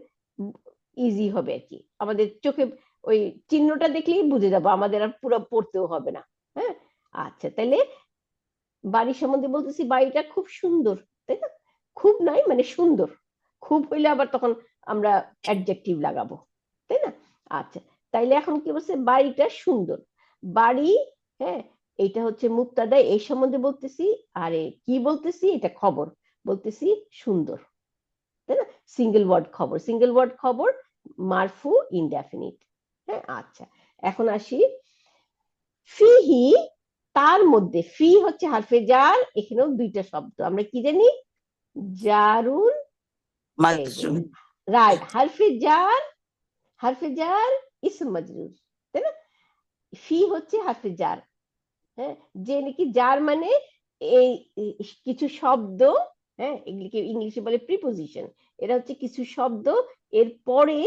ইজি হবে আর কি, আমাদের চোখে ওই চিহ্নটা দেখলেই বুঝে যাবো, আমাদের আর পুরো পড়তেও হবে না। হ্যাঁ, আচ্ছা, তাহলে বাড়ির সম্বন্ধে বলতেছি বাড়িটা খুব সুন্দর, তাই না? খুব নাই মানে সুন্দর, খুব হইলে আবার তখন আমরা অ্যাডজেক্টিভ লাগাবো, তাই না? আচ্ছা, তাইলে এখন কি বলছে? বাড়িটা সুন্দর, বাড়ি, হ্যাঁ এটা হচ্ছে মুক্তাদা, এই সম্বন্ধে বলতেছি, আরে কি বলতেছি? এটা খবর বলতেছি সুন্দর, তাই না? সিঙ্গেল ওয়ার্ড খবর, সিঙ্গেল ওয়ার্ড খবর, মারফু ইনডেফিনিট। হ্যাঁ, আচ্ছা, এখন আসি ফিহি, তার মধ্যে, ফি হচ্ছে হারফে জার, এখানেও দুইটা শব্দ আমরা কি জানি? জারুন, রাইট, হারফে জার, হারফে জার ইসম মজরুর, তাই না? ফি হচ্ছে হারফে জার, হ্যাঁ, যে নাকি জার মানে এই কিছু শব্দ, হ্যাঁ এগুলিকে ইংলিশে বলে প্রিপোজিশন, এরা হচ্ছে কিছু শব্দ, এর পরে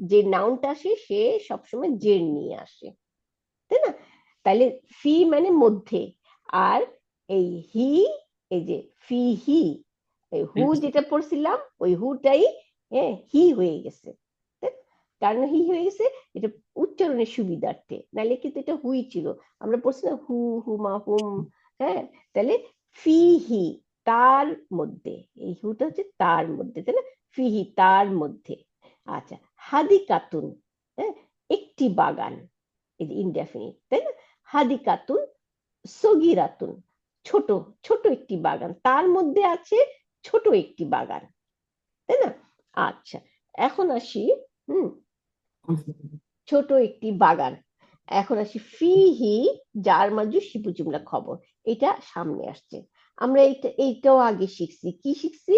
যে নাউনটা আসে সে সবসময় জের নিয়ে আসে, তাই না? তাহলে ফি মানে মধ্যে, আর এই হি, এই যে ফি হি, হু যেটা পড়ছিলাম ওই হুটাই হি হয়ে গেছে, কারণ হি হয়ে গেছে এটা উচ্চারণের সুবিধার্থে, নাহলে কিন্তু এটা হুই ছিল, আমরা পড়ছি না হু, হুমা, হুম, হ্যাঁ, তাহলে ফিহি, তার মধ্যে, এই হুটা হচ্ছে তার মধ্যে, তাই না? ফিহি তার মধ্যে। আচ্ছা, হাদিকাতুন, হ্যাঁ একটি বাগান, এই যে ইনডেফিনিট, তাই না? হাদিকাতুন সগিরাতুন, ছোট, ছোট একটি বাগান, তার মধ্যে আছে ছোট একটি বাগান, তাই না? আচ্ছা, এখন আসি ছোট একটি বাগান, এখন আসি ফিহি যার মাঝে শিবু জুমলা খবর, এটা সামনে আসছে, আমরা এইটাও আগে শিখছি, কি শিখছি?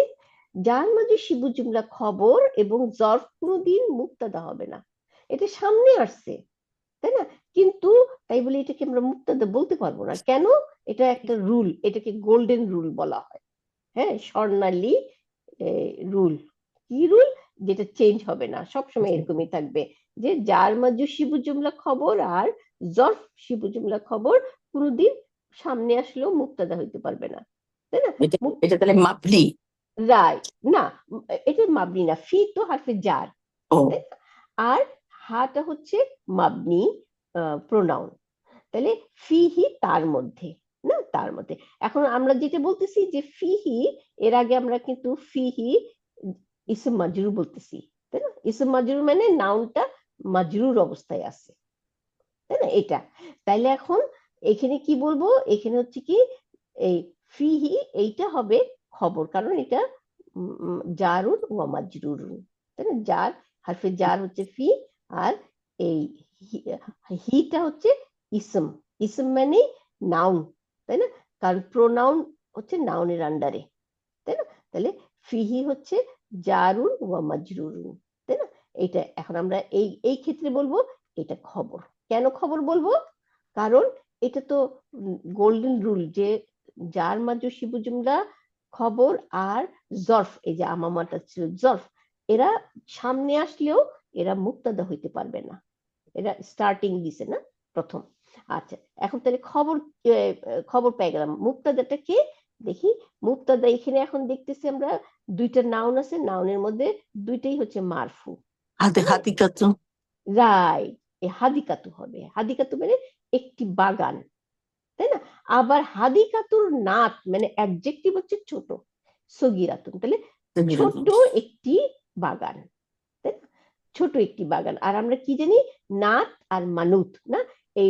যার মাঝে শিবু জুমলা খবর এবং জরফ কোনোদিন মুক্তাদা হবে না, এটা সামনে আসছে, তাই না? কিন্তু তাই বলে এটাকে আমরা মুক্তাদা বলতে পারবো না, কেন? এটা একটা রুল, এটাকে গোল্ডেন রুল বলা হয়, হ্যাঁ স্বর্ণালী রুল। কি রুল? যেটা চেঞ্জ হবে না, সবসময় এরকমই থাকবে, যে যার মাঝে শিবু জুমলা খবর আর জরফ শিবু জুমলা খবর কোনোদিন সামনে আসলেও মুক্তাদা হইতে পারবে না, তাই না? এটা তাহলে মাপনি, রাইট, না এটা মাবনি না, ফি তো হারফে জার, তাই না? আর হাটা হচ্ছে মাবনি প্রোনাউন, তাহলে ফিহি তার মধ্যে, না তার মধ্যে। এখন আমরা যেটা বলতেছি যে ফিহি, এর আগে আমরা কিন্তু ফিহি ইসম মাজরুর বলতেছি, তাই না? ইসম মাজরুর মানে নাউনটা মাজরুর অবস্থায় আছে, তাই না? এটা, তাইলে এখন এখানে কি বলবো? এখানে হচ্ছে কি এই ফিহি, এইটা হবে খবর, কারণ এটা জারুন ওয়া মাজরুরুন, তাই না? জার, হারফে জার হচ্ছে ফি, আর এই হিটা হচ্ছে ইসম, ইসম মানে নাউন, তাই না? কারণ প্রোনাউন হচ্ছে নাউনের আন্ডারে, তাই না? তাহলে ফিহি হচ্ছে জারুন ওয়া মাজরুরুন, তাই না? এইটা এখন আমরা এই এই ক্ষেত্রে বলবো এটা খবর। কেন খবর বলবো? কারণ এটা তো গোল্ডেন রুল, যে যার মাঝে শিবু জুমলা খবর আর জরফ, এই যে আমামাটা ছিল জরফ, এরা সামনে আসলেও এরা মুক্তাদা হইতে পারবে না, এরা স্টার্টিং দিছে না প্রথম। আচ্ছা, এখন তাহলে খবর, খবর পেয়ে গেলাম, মুক্তাদাটা কে দেখি? মুক্তাদা এখানে এখন দেখতেছি আমরা দুইটা নাউন আছে, নাউনের মধ্যে দুইটাই হচ্ছে মারফু। হাদিকাতু। রাইট, এই হাদিকাতু হবে। হাদিকাতু মানে একটি বাগান, তাই না? আবার হাদিকাতুর নাত মানে অ্যাডজেক্টিভ হচ্ছে ছোট, সগিরাতুন, তাহলে ছোট একটি বাগান, তাই না? ছোট একটি বাগান। আর আমরা কি জানি, নাত আর মানুত না, এই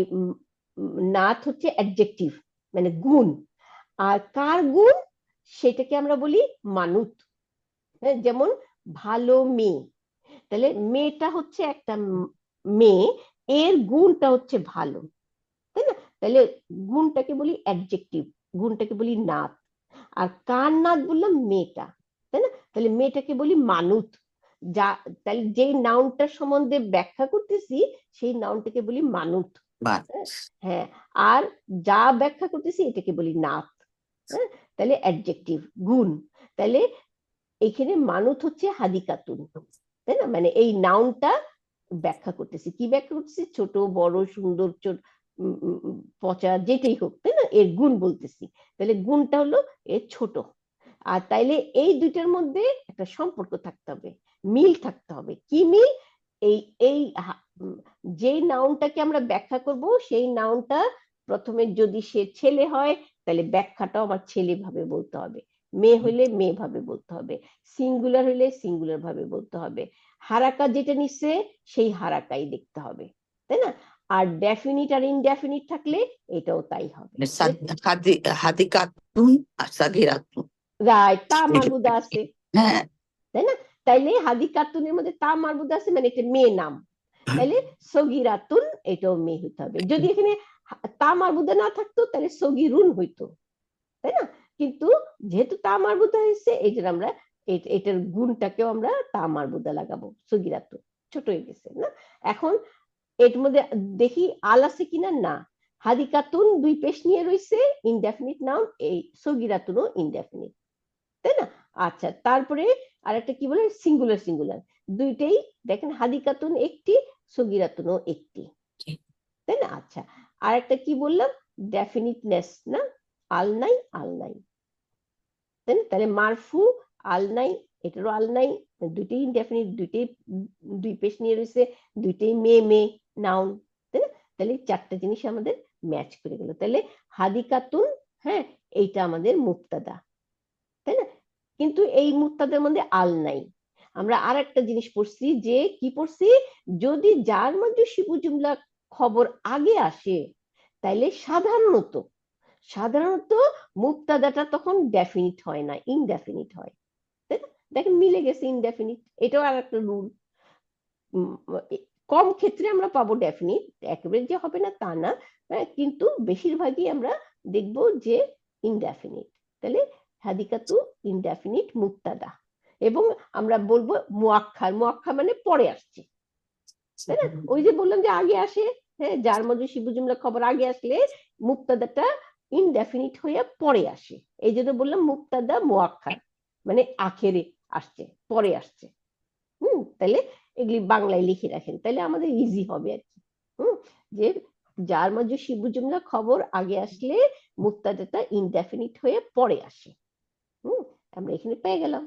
নাত হচ্ছে অ্যাডজেক্টিভ মানে গুণ, আর কার গুণ সেটাকে আমরা বলি মানুত। হ্যাঁ, যেমন ভালো মেয়ে, তাহলে মেয়েটা হচ্ছে একটা মেয়ে, এর গুণটা হচ্ছে ভালো, তাই না? তাহলে গুণটাকে বলি অ্যাডজেক্টিভ, গুণটাকে বলি নাত। আর কার নাত বললাম, মেয়েটা, তাই না? তাহলে মেয়েটাকে বলি মানুত। যা, তাহলে যেই নাউনটার সম্বন্ধে ব্যাখ্যা করতেছি সেই নাউনটাকে বলি মানুত। হ্যাঁ, আর যা ব্যাখ্যা করতেছি এটাকে বলি নাত। হ্যাঁ, তাহলে অ্যাডজেক্টিভ গুণ। তাহলে এখানে মানুত হচ্ছে হাদিকাতুন, তাই না? মানে এই নাউনটা ব্যাখ্যা করতেছি। কি ব্যাখ্যা করতেছি? ছোট, বড়, সুন্দর, পচা, যেটাই হোক, তাই না? এর গুণ বলতেছি। তাহলে গুণটা হলো এর ছোট। আর তাইলে এই দুইটার মধ্যে একটা সম্পর্ক থাকতে হবে, মিল থাকতে হবে। কি মিল? এই এই যেই নাউনটাকে আমরা ব্যাখ্যা করব সেই নাউনটা প্রথমে যদি সে ছেলে হয় তাহলে ব্যাখ্যাটাও আমার ছেলে ভাবে বলতে হবে, মেয়ে হইলে মেয়ে ভাবে বলতে হবে, সিঙ্গুলার হইলে সিঙ্গুলার ভাবে বলতে হবে, হারাকা যেটা নিচ্ছে সেই হারাকাই দেখতে হবে, তাই না? আর ডেফিনিট আর ইনডেফিনিট থাকলে এটাও তাই হবে। হাদিকাতুন আর সাগিরাতুন। রাইট, তা মারবুদা আছে, হ্যাঁ, তাই না? তাইলে হাদিকাতুনের মধ্যে তা মারবুদা আছে মানে এটা মেয়ে নাম, তাইলে সগিরাতুন এটাও মেয়ে হইতে হবে। যদি এখানে তা মারবুদা না থাকতো তাহলে সগিরুন হইতো, তাই না? কিন্তু যেহেতু তা মারবুদা হয়েছে এই জন্য আমরা এটার গুণটাকেও আমরা তা মারবুদা লাগাবো, সগিরাতুন, ছোট হয়ে গেছে না। এখন এর মধ্যে দেখি আল আছে কিনা, না। হাদিকাতুন দুই পেশ নিয়ে রয়েছে, ইনডেফিনিট নাউন, এই সগিরাতুনও ইনডেফিনিট, তাই না? আচ্ছা, তারপরে আরেকটা কি বলে, সিঙ্গুলার সিঙ্গুলার, দুইটাই দেখেন, হাদিকাতুন একটি, সগিরাতুনও একটি, তাই না? আচ্ছা, আরেকটা কি বললাম, ডেফিনিটনেস না, আল নাই, আল নাই, তাই না? তাহলে মারফু, আল নাই, এটারও আল নাই, দুইটাই ইনডেফিনিট, দুইটাই দুই পেশ নিয়ে রয়েছে, দুইটাই মেয়ে মেয়ে নাউন, তাই না? তাহলে চারটা জিনিস আমাদের ম্যাচ করে গেল। তাহলে হাদিকাতুন, হ্যাঁ, এইটা আমাদের মুবতাদা, তাই না? কিন্তু এই মুবতাদার মধ্যে আল নাই। আমরা আর একটা জিনিস পড়ছি, যে কি পড়ছি, যদি যার মধ্যে শিবু জুমলা খবর আগে আসে তাইলে সাধারণত সাধারণত মুবতাদাটা তখন ডেফিনিট হয় না, ইনডেফিনিট হয়, তাই না? দেখেন মিলে গেছে, ইনডেফিনিট, এটাও আর একটা রুল। কম ক্ষেত্রে আমরা পাবো ডেফিনিট, একেবারে যে হবে না তা না, কিন্তু বেশিরভাগই আমরা দেখবো যে ইনডেফিনিট। তাহলে হাদিকাতু ইনডেফিনিট মুবতাদা, এবং আমরা বলবো মুআক্খার, মুআক্খার মানে পরে আসছে, তাই না? ওই যে বললাম যে আগে আসে, হ্যাঁ, যার মধ্যে শিবু জুমলা খবর আগে আসলে মুবতাদাটা ইনডেফিনিট হয়ে পরে আসে, এই জন্য বললাম মুবতাদা মুআক্খার, মানে আখেরে আসছে, পরে আসছে। তাহলে এগুলি বাংলায় লিখে রাখেন, তাহলে আমাদের ইজি হবে আর কি। যে যার মাঝে শিবু জুমলা খবর আগে আসলে মুবতাদাটা ইনডেফিনিট হয়ে পরে আসে। আমরা এখানে পেয়ে গেলাম।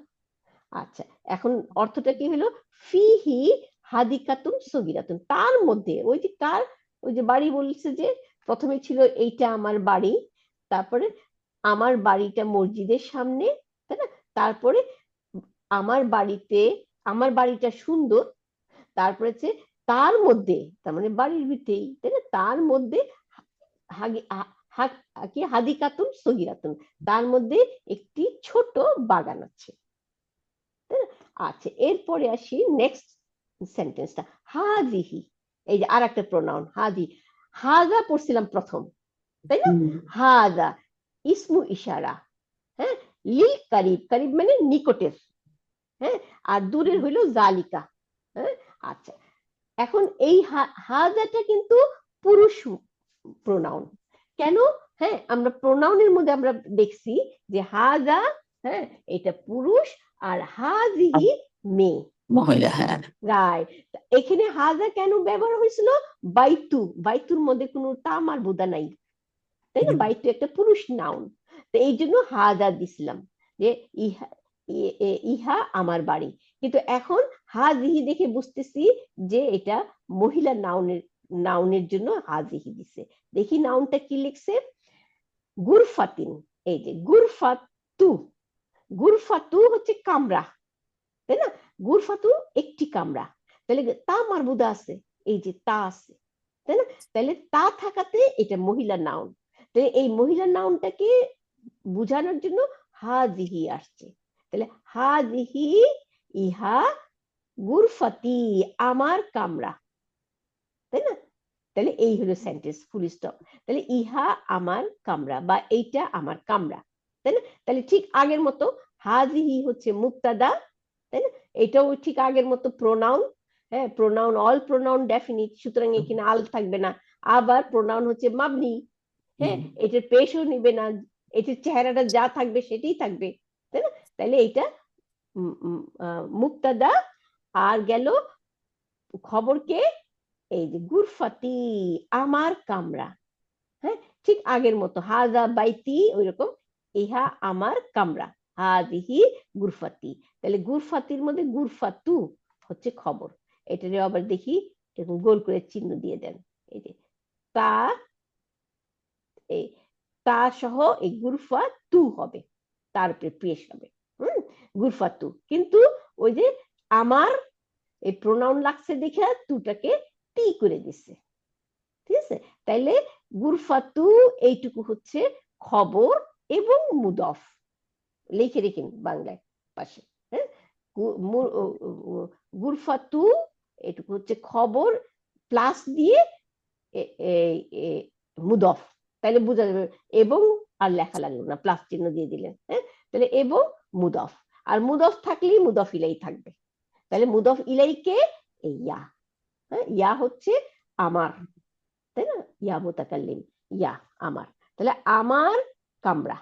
আচ্ছা, এখন অর্থটা কি হলো, ফিহি হাদিকাতুন সগিরাতুন, তার মধ্যে, ওই যে কার, ওই যে বাড়ি বলছে যে প্রথমে ছিল এইটা আমার বাড়ি, তারপরে আমার বাড়িটা মসজিদের সামনে, তাই না? তারপরে আমার বাড়িতে, আমার বাড়িটা সুন্দর, তারপরে হচ্ছে তার মধ্যে, তার মানে বাড়ির ভিতরেই, তাই না? তার মধ্যে কি হাদিকাতুন সগিরাতুন, তার মধ্যে একটি ছোট বাগান আছে। আচ্ছা, এরপরে আসি নেক্সট সেন্টেন্সটা, হাদিহি, এই যে আর একটা প্রোনাউন হাদি, হাদা পড়ছিলাম প্রথম, তাই না? হাদা ইসমু ইশারা, হ্যাঁ, লিল কারিব, কারিব মানে নিকটের, হ্যাঁ, আর দূরের হইলো জালিকা, হ্যাঁ। আচ্ছা, এখন এই হাদাটা কিন্তু পুরুষ প্রোনাউন, কেন? হ্যাঁ, আমরা প্রোনাউনের মধ্যে আমরা দেখছি যে হাদা, হ্যাঁ, এটা পুরুষ, আর হাদিহি মেয়ে, মহিলা। হ্যাঁ, রাইট। এখানে হাদা কেন ব্যবহার হয়েছিল? বাইতু, বাইতুর মধ্যে কোনো তামার বোধা নাই, তাই না? বাইতু একটা পুরুষ নাউন, তো এই জন্য হাদা দিছিলাম, যে ইহা আমার বাড়ি, কিন্তু এখন হাজিহি দেখে বুঝতেছি যে এটা মহিলা নাউনের জন্য হাজিহি দিছে। দেখি নাউনটা কি লিখছে, গুরফাতিন। এই যে গুরফাতু, গুরফাতু হচ্ছে কামরা, তাই না? গুরফাতু একটি কামরা, তাহলে তা মারবুদা আছে, এই যে তা আছে, তাই না? তাহলে তা থাকাতে এটা মহিলা নাউন, তাহলে এই মহিলা নাউনটাকে বুঝানোর জন্য হাজিহি আসছে। তাহলে হাজিহি ইহা গুরফাতি, আমার কামরা, তাই না? তাহলে এই হলো সেন্টেন্স, ফুল স্টপ। তাহলে ইহা আমার কামরা বা এইটা আমার কামরা, তাই না? তাহলে ঠিক আগের মতো হাজিহি হচ্ছে মুক্তাদা, তাই না? এটাও ঠিক আগের মতো প্রোনাউন, হ্যাঁ, প্রোনাউন অল প্রোনাউন ডেফিনিট, সুতরাং এখানে আল থাকবে না। আবার প্রোনাউন হচ্ছে মাবনি, হ্যাঁ, এটার পেশও নিবে না, এটার চেহারাটা যা থাকবে সেটাই থাকবে, তাই না? তাহলে এইটা মুক্তাদা। আর গেল খবরকে, এই যে গুরফাতি, আমার কামরা, হ্যাঁ, ঠিক আগের মতো হাজা বাইতি ওইরকম, ইহা আমার কামরা, হাজিহি গুরফাতি। তাহলে গুরফাতির মধ্যে গুরফাতু হচ্ছে খবর। এটারে আবার দেখি এরকম গোল করে চিহ্ন দিয়ে দেন, এই যে তা, এই তা সহ এই গুরফা তু হবে, তার উপরে পেশ হবে, গুরফা তু। কিন্তু ওই যে আমার এই প্রোনাউন লাগছে দেখে তুটাকে তি করে দিছে, ঠিক আছে? তাইলে গুরফাতু এইটুকু হচ্ছে খবর এবং মুদফ, লিখে রেখেন বাংলায় পাশে, হ্যাঁ। গুরফাতু এটুকু হচ্ছে খবর প্লাস দিয়ে মুদফ, তাহলে বোঝা যাবে, এবং আর লেখা লাগলো না, প্লাস চিহ্ন দিয়ে দিলেন, হ্যাঁ। তাহলে এবং মুদফ, আর মুদফ থাকলেই মুদফ ইলাই থাকবে। তাহলে মুদফ ইলাইকে ইয়া, হ্যাঁ, ইয়া হচ্ছে আমার, তাই না? ইয়া মুতাকাল্লিম, ইয়া আমার, তাহলে আমার কামরা,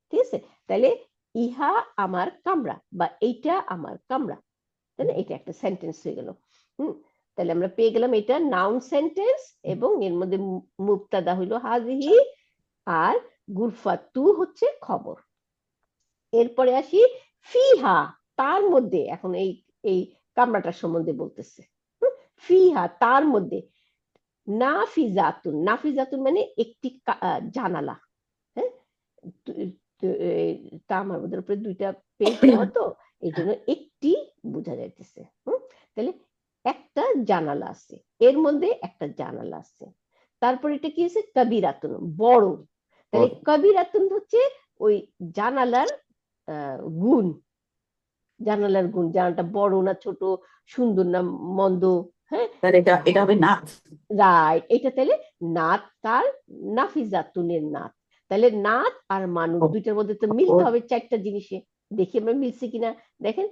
ঠিক আছে? তাহলে ইহা আমার কামরা বা এইটা আমার কামরা, তাই না? এটা একটা সেন্টেন্স হয়ে গেল। তাহলে আমরা পেয়ে গেলাম এটা নাউন সেন্টেন্স, এবং এর মধ্যে মুবতাদা হইল হাজিহি, আর গুরফাতু হচ্ছে খবর। এরপরে আসি ফিহা, তার মধ্যে, এখন এই এই কামরাটার সম্বন্ধে বলতেছে। ফিহা তার মধ্যে, নাফিজাতুন, নাফিজাতুন মানে একটি জানালা, হ্যাঁ। তা আমার ওদের উপরে দুইটা পেজ দেওয়া, তো এই জন্য একটি বোঝা যাইতেছে। তাহলে একটা জানালা আছে, এর মধ্যে একটা জানালা আছে। তারপর এটা কি আছে, কবিরাতুন বড়, তাহলে কবিরাতুন হচ্ছে ওই জানালার গুণ, জানালার গুণ, জানালাটা বড় না ছোট, সুন্দর না মন্দ, হ্যাঁ, এটা হবে নাথ, রাইট। এটা তাহলে নাত, তার নাফিজাতুনের নাত, তাহলে নাত আর মানুষ দুইটার মধ্যে তো মিলতে হবে চারটা জিনিসে, দেখি আমরা মিলছে কিনা। দেখেন,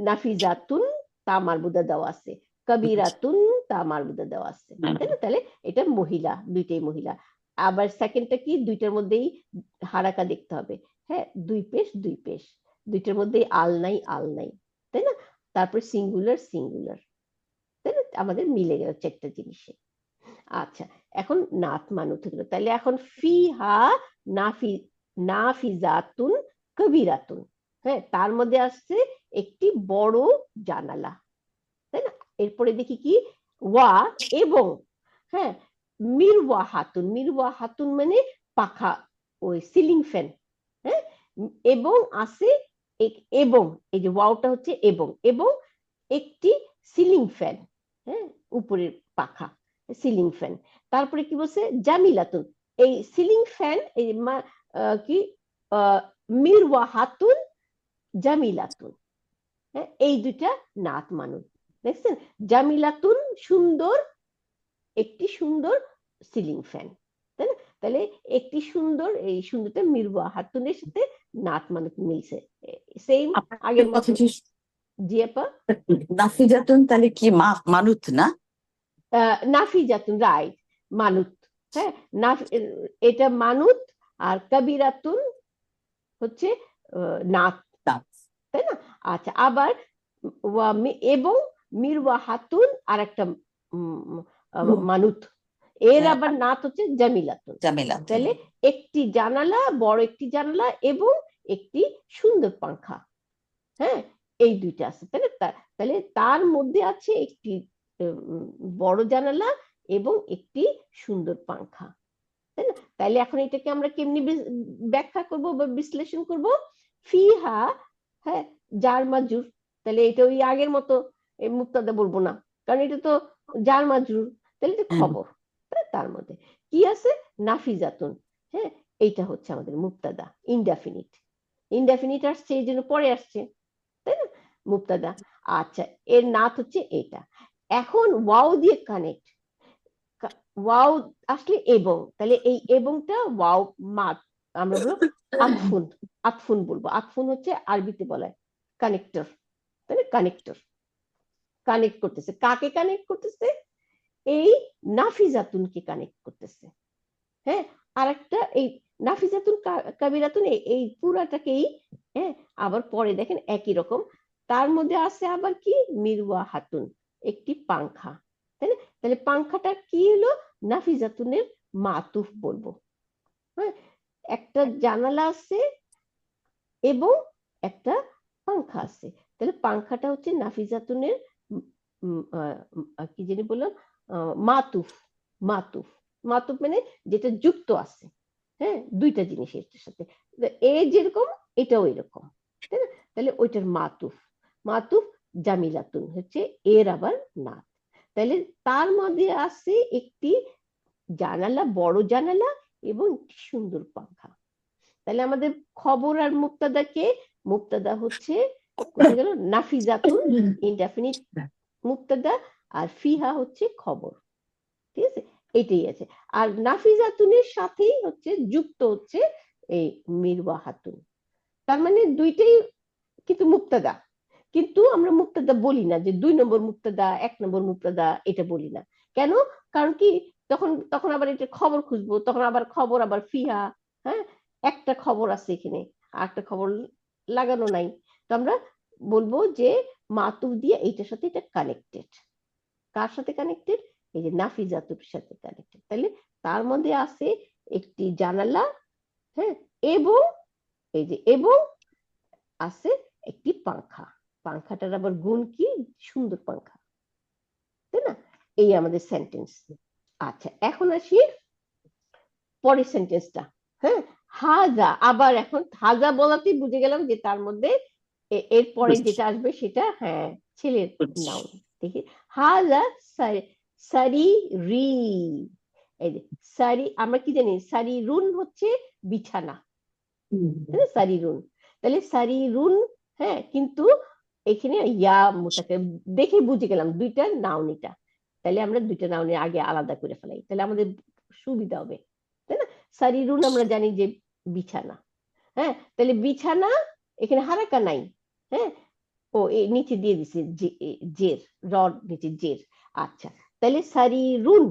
নাফিজাতুন তা মারবুদা দেওয়া আছে, কবিরাতুন তা মারবুদা দেওয়া আছে, তাই না? তাহলে এটা মহিলা, দুইটাই মহিলা। আবার সেকেন্ডটা কি, দুইটার মধ্যেই হারাকা দেখতে হবে, হ্যাঁ, দুই পেশ দুই পেশ, দুইটার মধ্যেই আল নাই আল নাই, তাই না? তারপর সিঙ্গুলার সিঙ্গুলার, তাই না? আমাদের মিলে গেল চারটা জিনিসে। আচ্ছা, এখন নাত মানুত হলো, তাহলে এখন ফিহা নাফি, নাফিজাতুন কবিরাতুন, হ্যাঁ, তার মধ্যে আসছে একটি বড় জানালা, তাই না? এরপরে দেখি কি, ওয়া এবং, হ্যাঁ, মিরওয়া হাতুন, মিরওয়া হাতুন মানে পাখা, ওই সিলিং ফ্যান, হ্যাঁ। এবং আছে এবং, এই যে ওয়াওটা হচ্ছে এবং, এবং একটি সিলিং ফ্যান, হ্যাঁ, উপরের পাখা, সিলিং ফ্যান। তারপরে কি বলছে, জামিলাতুন, এই সিলিং ফ্যান, এই কি মিরওয়া হাতুন জামিলাতুন, হ্যাঁ, এই দুইটা নাত মানুষ, দেখছেন? জামিলাতুন সুন্দর, একটি সুন্দর সিলিং ফ্যান, তাই না? তাহলে একটি সুন্দর, এই সুন্দরটা মিরওয়া হাতুনের সাথে নাত মানুষ মিলছে, সেম আগের মতো। জি আপা, নাফিজাতুন তাহলে কি মানুত না? নাফিজাতুন, রাইট, মানুত, হ্যাঁ, এটা মানুত, আর কবিরাতুন হচ্ছে নাত, তাই না? আচ্ছা, আবার এবং মিরওয়া হাতুন আর একটা মানুত, এর আবার নাত হচ্ছে জামিলাতুন। তাহলে একটি জানালা, বড় একটি জানালা এবং একটি সুন্দর পাংখা, হ্যাঁ, এই দুইটা আছে, তাহলে তাহলে তার মধ্যে আছে একটি বড় জানালা এবং একটি সুন্দর পাংখা, তাই না? তাহলে এখন এটাকে আমরা কেমনি ব্যাখ্যা করব বা বিশ্লেষণ করব? ফিহা, হ্যাঁ, জার মাজরুর, তাহলে এটা ওই আগের মতো মুক্তাদা বলবো না, কারণ এটা তো জার মাজরুর, তাহলে এটা খবর। তার মধ্যে কি আছে? নাফিজাতুন, হ্যাঁ, এইটা হচ্ছে আমাদের মুক্তাদা, ইনডেফিনিট। ইনডেফিনিট আসছে এই জন্য পরে আসছে, তাই না? মুক্তাদা। আচ্ছা, এর নাত হচ্ছে এটা। এখন ওয়াও দিয়ে কানেক্ট, ওয়াও আসলে এবং, তাহলে এই এবংটা ওয়াও মাত, আমরা বলবো আতফুন। আতফুন বলবো, আতফুন হচ্ছে আরবিতে বলা হয় কানেক্টর, তাই না? কানেক্টর কানেক্ট করতেছে, কাকে কানেক্ট করতেছে? এই নাফিজাতুনকে কানেক্ট করতেছে। হ্যাঁ, আর একটা এই নাফিজাতুন কাবিরাতুন, এই পুরাটাকেই, হ্যাঁ, আবার পরে দেখেন একই রকম, তার মধ্যে আছে আবার কি মিরওয়া হাতুন, একটি পাংখা, তাই না? তাহলে পাংখাটা কি হলো? নাফিজাতুনের মাতুফ বলবো। হ্যাঁ, একটা জানালা আছে এবং একটা পাংখা আছে, তাহলে পাংখাটা হচ্ছে নাফিজাতুনের কি জানি বললাম, মাতুফ। মাতুফ, মাতুফ মানে যেটা যুক্ত আছে, হ্যাঁ, দুইটা জিনিস এটার সাথে, এ যেরকম এটাও এরকম, তাই না? তাহলে ওইটার মাতুফ। মাতুফ জামিলাতুন হচ্ছে এর আবার নাত, তাহলে তার মধ্যে আছে একটি জানালা, বড় জানালা এবং একটি সুন্দর পাখা। তাহলে আমাদের খবর আর মুক্তাদাকে, মুক্তাদা হচ্ছে কোথায় গেল? নাফিজাতুন, ইনডেফিনিট মুক্তাদা, আর ফিহা হচ্ছে খবর, ঠিক আছে? এটাই আছে। আর নাফিজাতুনের সাথেই হচ্ছে যুক্ত হচ্ছে এই মিরওয়া হাতুন, তার মানে দুইটাই কিন্তু মুক্তাদা, কিন্তু আমরা মুক্তাদা বলি না যে 2 নম্বর মুক্তাদা, 1 নম্বর মুক্তাদা, এটা বলি না। কেন? কারণ কি, তখন তখন আবার এটা খবর খুঁজবো, তখন আবার খবর আবার ফিহা, হ্যাঁ, একটা খবর আছে এখানে আর একটা খবর লাগানো নাই, তো আমরা বলবো যে মাতুফ দিয়ে এইটার সাথে এটা কানেক্টেড। কার সাথে কানেক্টেড? এই যে নাফিজাতুর সাথে কানেক্টেড। তাহলে তার মধ্যে আছে একটি জানালা, হ্যাঁ, এবং এই যে এবং আছে একটি পাংখা। পাংখাটার আবার গুণ কি? সুন্দর পাংখা, তাই না? এই আমাদের সেন্টেন্স। আচ্ছা, এখন আসি পরের সেন্টেন্সটা। হ্যাঁ, হাজা, আবার এখন হাজা বলাতেই বুঝে গেলাম যে তার মধ্যে এর পরে যেটা আসবে সেটা, হ্যাঁ, ছেলের নাউন। দেখি, হাজা সারি রি, এই যে সারি, আমরা কি জানি? সারি রুন হচ্ছে বিছানা, তাই না? সারি রুন, তাহলে সারি রুন, হ্যাঁ, কিন্তু এখানে ইয়া মুতাকে দেখে বুঝে গেলাম দুইটা নাউন এটা, তাহলে আমরা দুইটা নাউনের আগে আলাদা করে ফেলাই, তাহলে আমাদের সুবিধা হবে, তাই না? সারি রুন আমরা জানি যে বিছানা, হ্যাঁ, তাহলে বিছানা, এখানে হারাকা নাই, হ্যাঁ, ও এই নিচে দিয়ে দিছে জের, রড নিচে জের। আচ্ছা, তাহলে সারি রুন,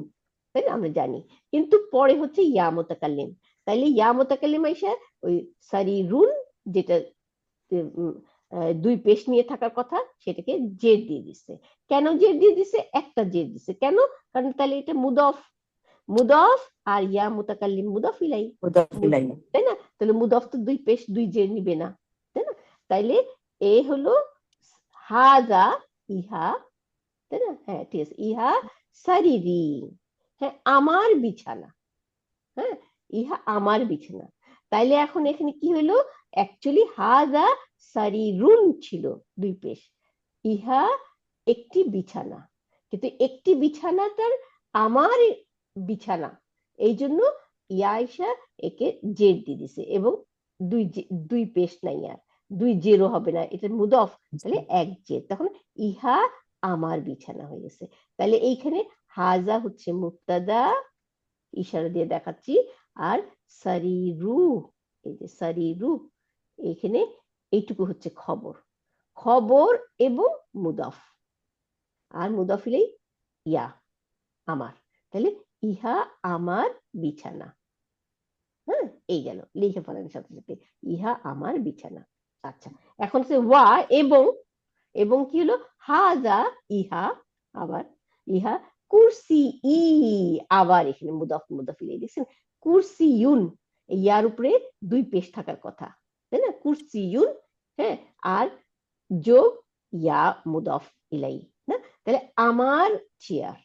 তাই না, আমরা জানি, কিন্তু পরে হচ্ছে ইয়া মুতাকাল্লিম, তাইলে ইয়া মুতাকাল্লিম আইসা ওই সারি রুন, যেটা দুই পেশ নিয়ে থাকার কথা, সেটাকে জের দিয়ে দিচ্ছে। কেন জের দিয়ে দিচ্ছে? একটা জের দিচ্ছে, কেন? কারণ তাহলে এটা মুদফ, মুদফ আর ইয়া মুতাকাল্লিম মুদফ ইলাই, তাই না? তাহলে মুদফ তো দুই পেশ, দুই জের নিবে না, তাই না? তাইলে এ হলো হাজা, ইহা, তাই না? হ্যাঁ, ঠিক আছে, ইহা সারিরি, হ্যাঁ, আমার বিছানা, হ্যাঁ, ইহা আমার বিছানা। তাইলে এখন এখানে কি হলো? অ্যাকচুয়ালি হাজা সারিরুন ছিল দুই পেশ, ইহা একটি বিছানা, কিন্তু একটি বিছানাটার আমার বিছানা, এই জন্য ইয়াইশা একে জের দিয়ে দিছে, এবং দুই পেশ নাই, আর দুই জেরও হবে না, এটা মুদফ, তাহলে এক জের, তখন ইহা আমার বিছানা হয়ে গেছে। তাহলে এইখানে হাজা হচ্ছে মুক্তাদা, ইশারা দিয়ে দেখাচ্ছি, আর সারিরু, এই যে সারিরু, এখানে এইটুকু হচ্ছে খবর, খবর এবং মুদাফ, আর মুদাফিলেই ইয়া আমার, তাহলে ইহা আমার বিছানা, হ্যাঁ, এই গেল, লিখে ফেলেন সাথে সাথে, ইহা আমার বিছানা। আচ্ছা, এখন সে ওয়া এবং, এবং কি হলো? হাজা, ইহা, আবার ইহা কুরসি ই, আবার এখানে মুদাফ মুদাফিল দেখছেন, কুরসি ইউন, ইয়ার উপরে দুই পেশ থাকার কথা, তাই না? কুরসি ইউন, হ্যাঁ, আর যোগ ইয়া মুদাফ ইলাই, না? তাহলে আমার চেয়ার,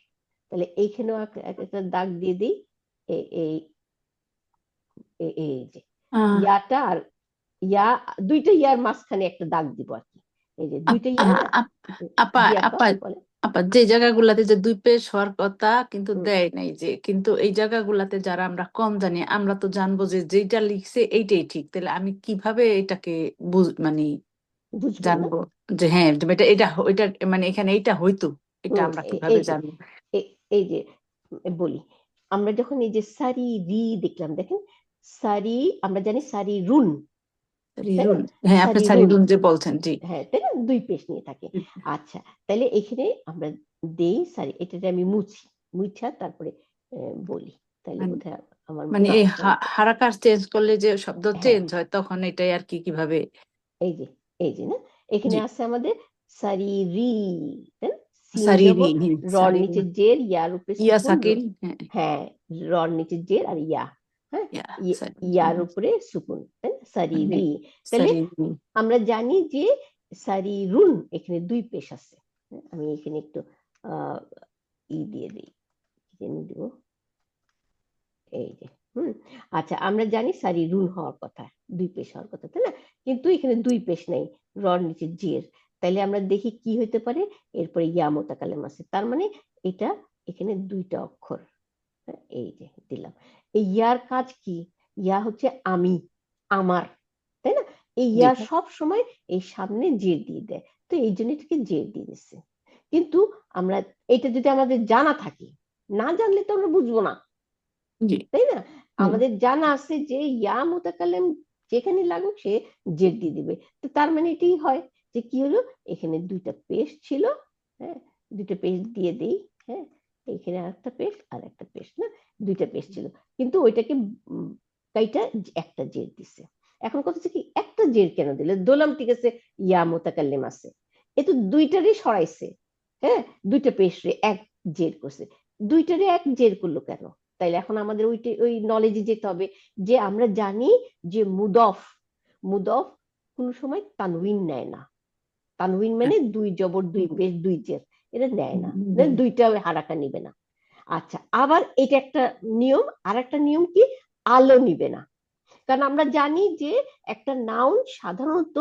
তাহলে এইখানেও একটা দাগ দিয়ে দিই, এই এই এই যে ইয়াটা আর ইয়া, দুইটা ইয়ার মাঝখানে একটা দাগ দিব আর কি, এই যে দুইটা ইয়া না। আপা জি আপা আপা বলে। আপা, যে জায়গাগুলাতে যে দুই পেশ হওয়ার কথা কিন্তু হুম, দেয় নাই, যে কিন্তু এই জায়গাগুলাতে যারা আমরা কম জানি, আমরা তো জানবো যে যেটা লিখছে এইটাই ঠিক, তাহলে আমি কিভাবে এটাকে মানে বুঝবেন না। জানবো যে হ্যাঁ যে এটা এটা এটা মানে এখানে এইটা হইতো, এটা হুম, আমরা কিভাবে এই যে জানবো? এই যে বলি, আমরা যখন এই যে সারি রি দেখলাম, দেখেন সারি, আমরা জানি সারি রুন, তাই না? রিরুন, হ্যাঁ আপনি সারি রুন, সারিরুন যে বলছেন, জি। হ্যাঁ তাই না, দুই পেশ নিয়ে থাকে। আচ্ছা, তাহলে এখানে আমরা দেই সারি, এটাতে আমি মুছা তারপরে বলি, তাহলে মানে বোধহয় আমার মানে এই মুখস্থ হবে। হারাকার চেঞ্জ করলে যে শব্দ হ্যাঁ, চেঞ্জ হয়, তখন এটাই আর কি কিভাবে? এই যে না, এখানে জি, আছে আমাদের সারি রি, তাই না? সিন সারিরি, জবর, হ্যাঁ রর সারিরি, নিচে জের, ইয়ার উপরে ইয়া সুকুন, সাকিন, হ্যাঁ হ্যাঁ রর নিচে জের আর ইয়া, হ্যাঁ ইয়া ইয়ার সারিরি, উপরে সুকুন, তাই না? সারি মানে রি। তাহলে সারিরি। আমরা জানি যে সারি রুন এখানে দুই পেশ আছে। আমি এখানে একটু আহ দিয়ে দিই, কি জানি দিব, এই যে আচ্ছা, আমরা জানি সারি রুন হওয়ার কথা, দুই পেশ হওয়ার কথা, তাই না? কিন্তু এখানে দুই পেশ নাই, রর নিচে জের। তাইলে আমরা দেখি কি হইতে পারে, এরপরে ইয়া মোতাকাল্লেম আছে, তার মানে এটা এখানে দুইটা অক্ষর। এই যে দিলাম, এই ইয়ার কাজ কি? ইয়া হচ্ছে আমি, আমার, তাই না? এই জি ইয়া সব সময় এই সামনে জের দিয়ে দেয়, তো এই জন্য এটাকে জের দিয়ে দিচ্ছে। কিন্তু আমরা এটা যদি আমাদের জানা থাকে, না জানলে তো আমরা বুঝবো না, জি তাই না? হুম, আমাদের জানা আছে যে ইয়া মুতাকাল্লিম যেখানে লাগুক সে জের দিয়ে দিবে, তো তার মানে এটাই হয় যে কি হলো, এখানে দুইটা পেশ ছিল, হ্যাঁ দুইটা পেশ দিয়ে দেই, হ্যাঁ এখানে আরেকটা পেশ আর একটা পেশ, না দুইটা পেশ ছিল, কিন্তু ওইটাকে কাইটা একটা জের দিছে। এখন কথা হচ্ছে কি, একটা জের কেন দিলে, দোলাম ঠিক আছে ইয়া মুতাকাল্লিম আছে, এ তো দুইটারই সরাইছে, হ্যাঁ দুইটা পেশ রে এক জের করছে, দুইটারে এক জের করলো কেন? তাইলে এখন আমাদের ওই নলেজে যেতে হবে যে আমরা জানি যে মুদফ, মুদফ কোন সময় তানউইন নেয় না, তানউইন মানে দুই জবর দুই পেশ দুই জের, এটা নেয় না, জি দুইটা হারাকা নিবে না। আচ্ছা, আবার এটা একটা নিয়ম, আর একটা নিয়ম কি, আলো নিবে না, কারণ আমরা জানি যে একটা নাউন সাধারণত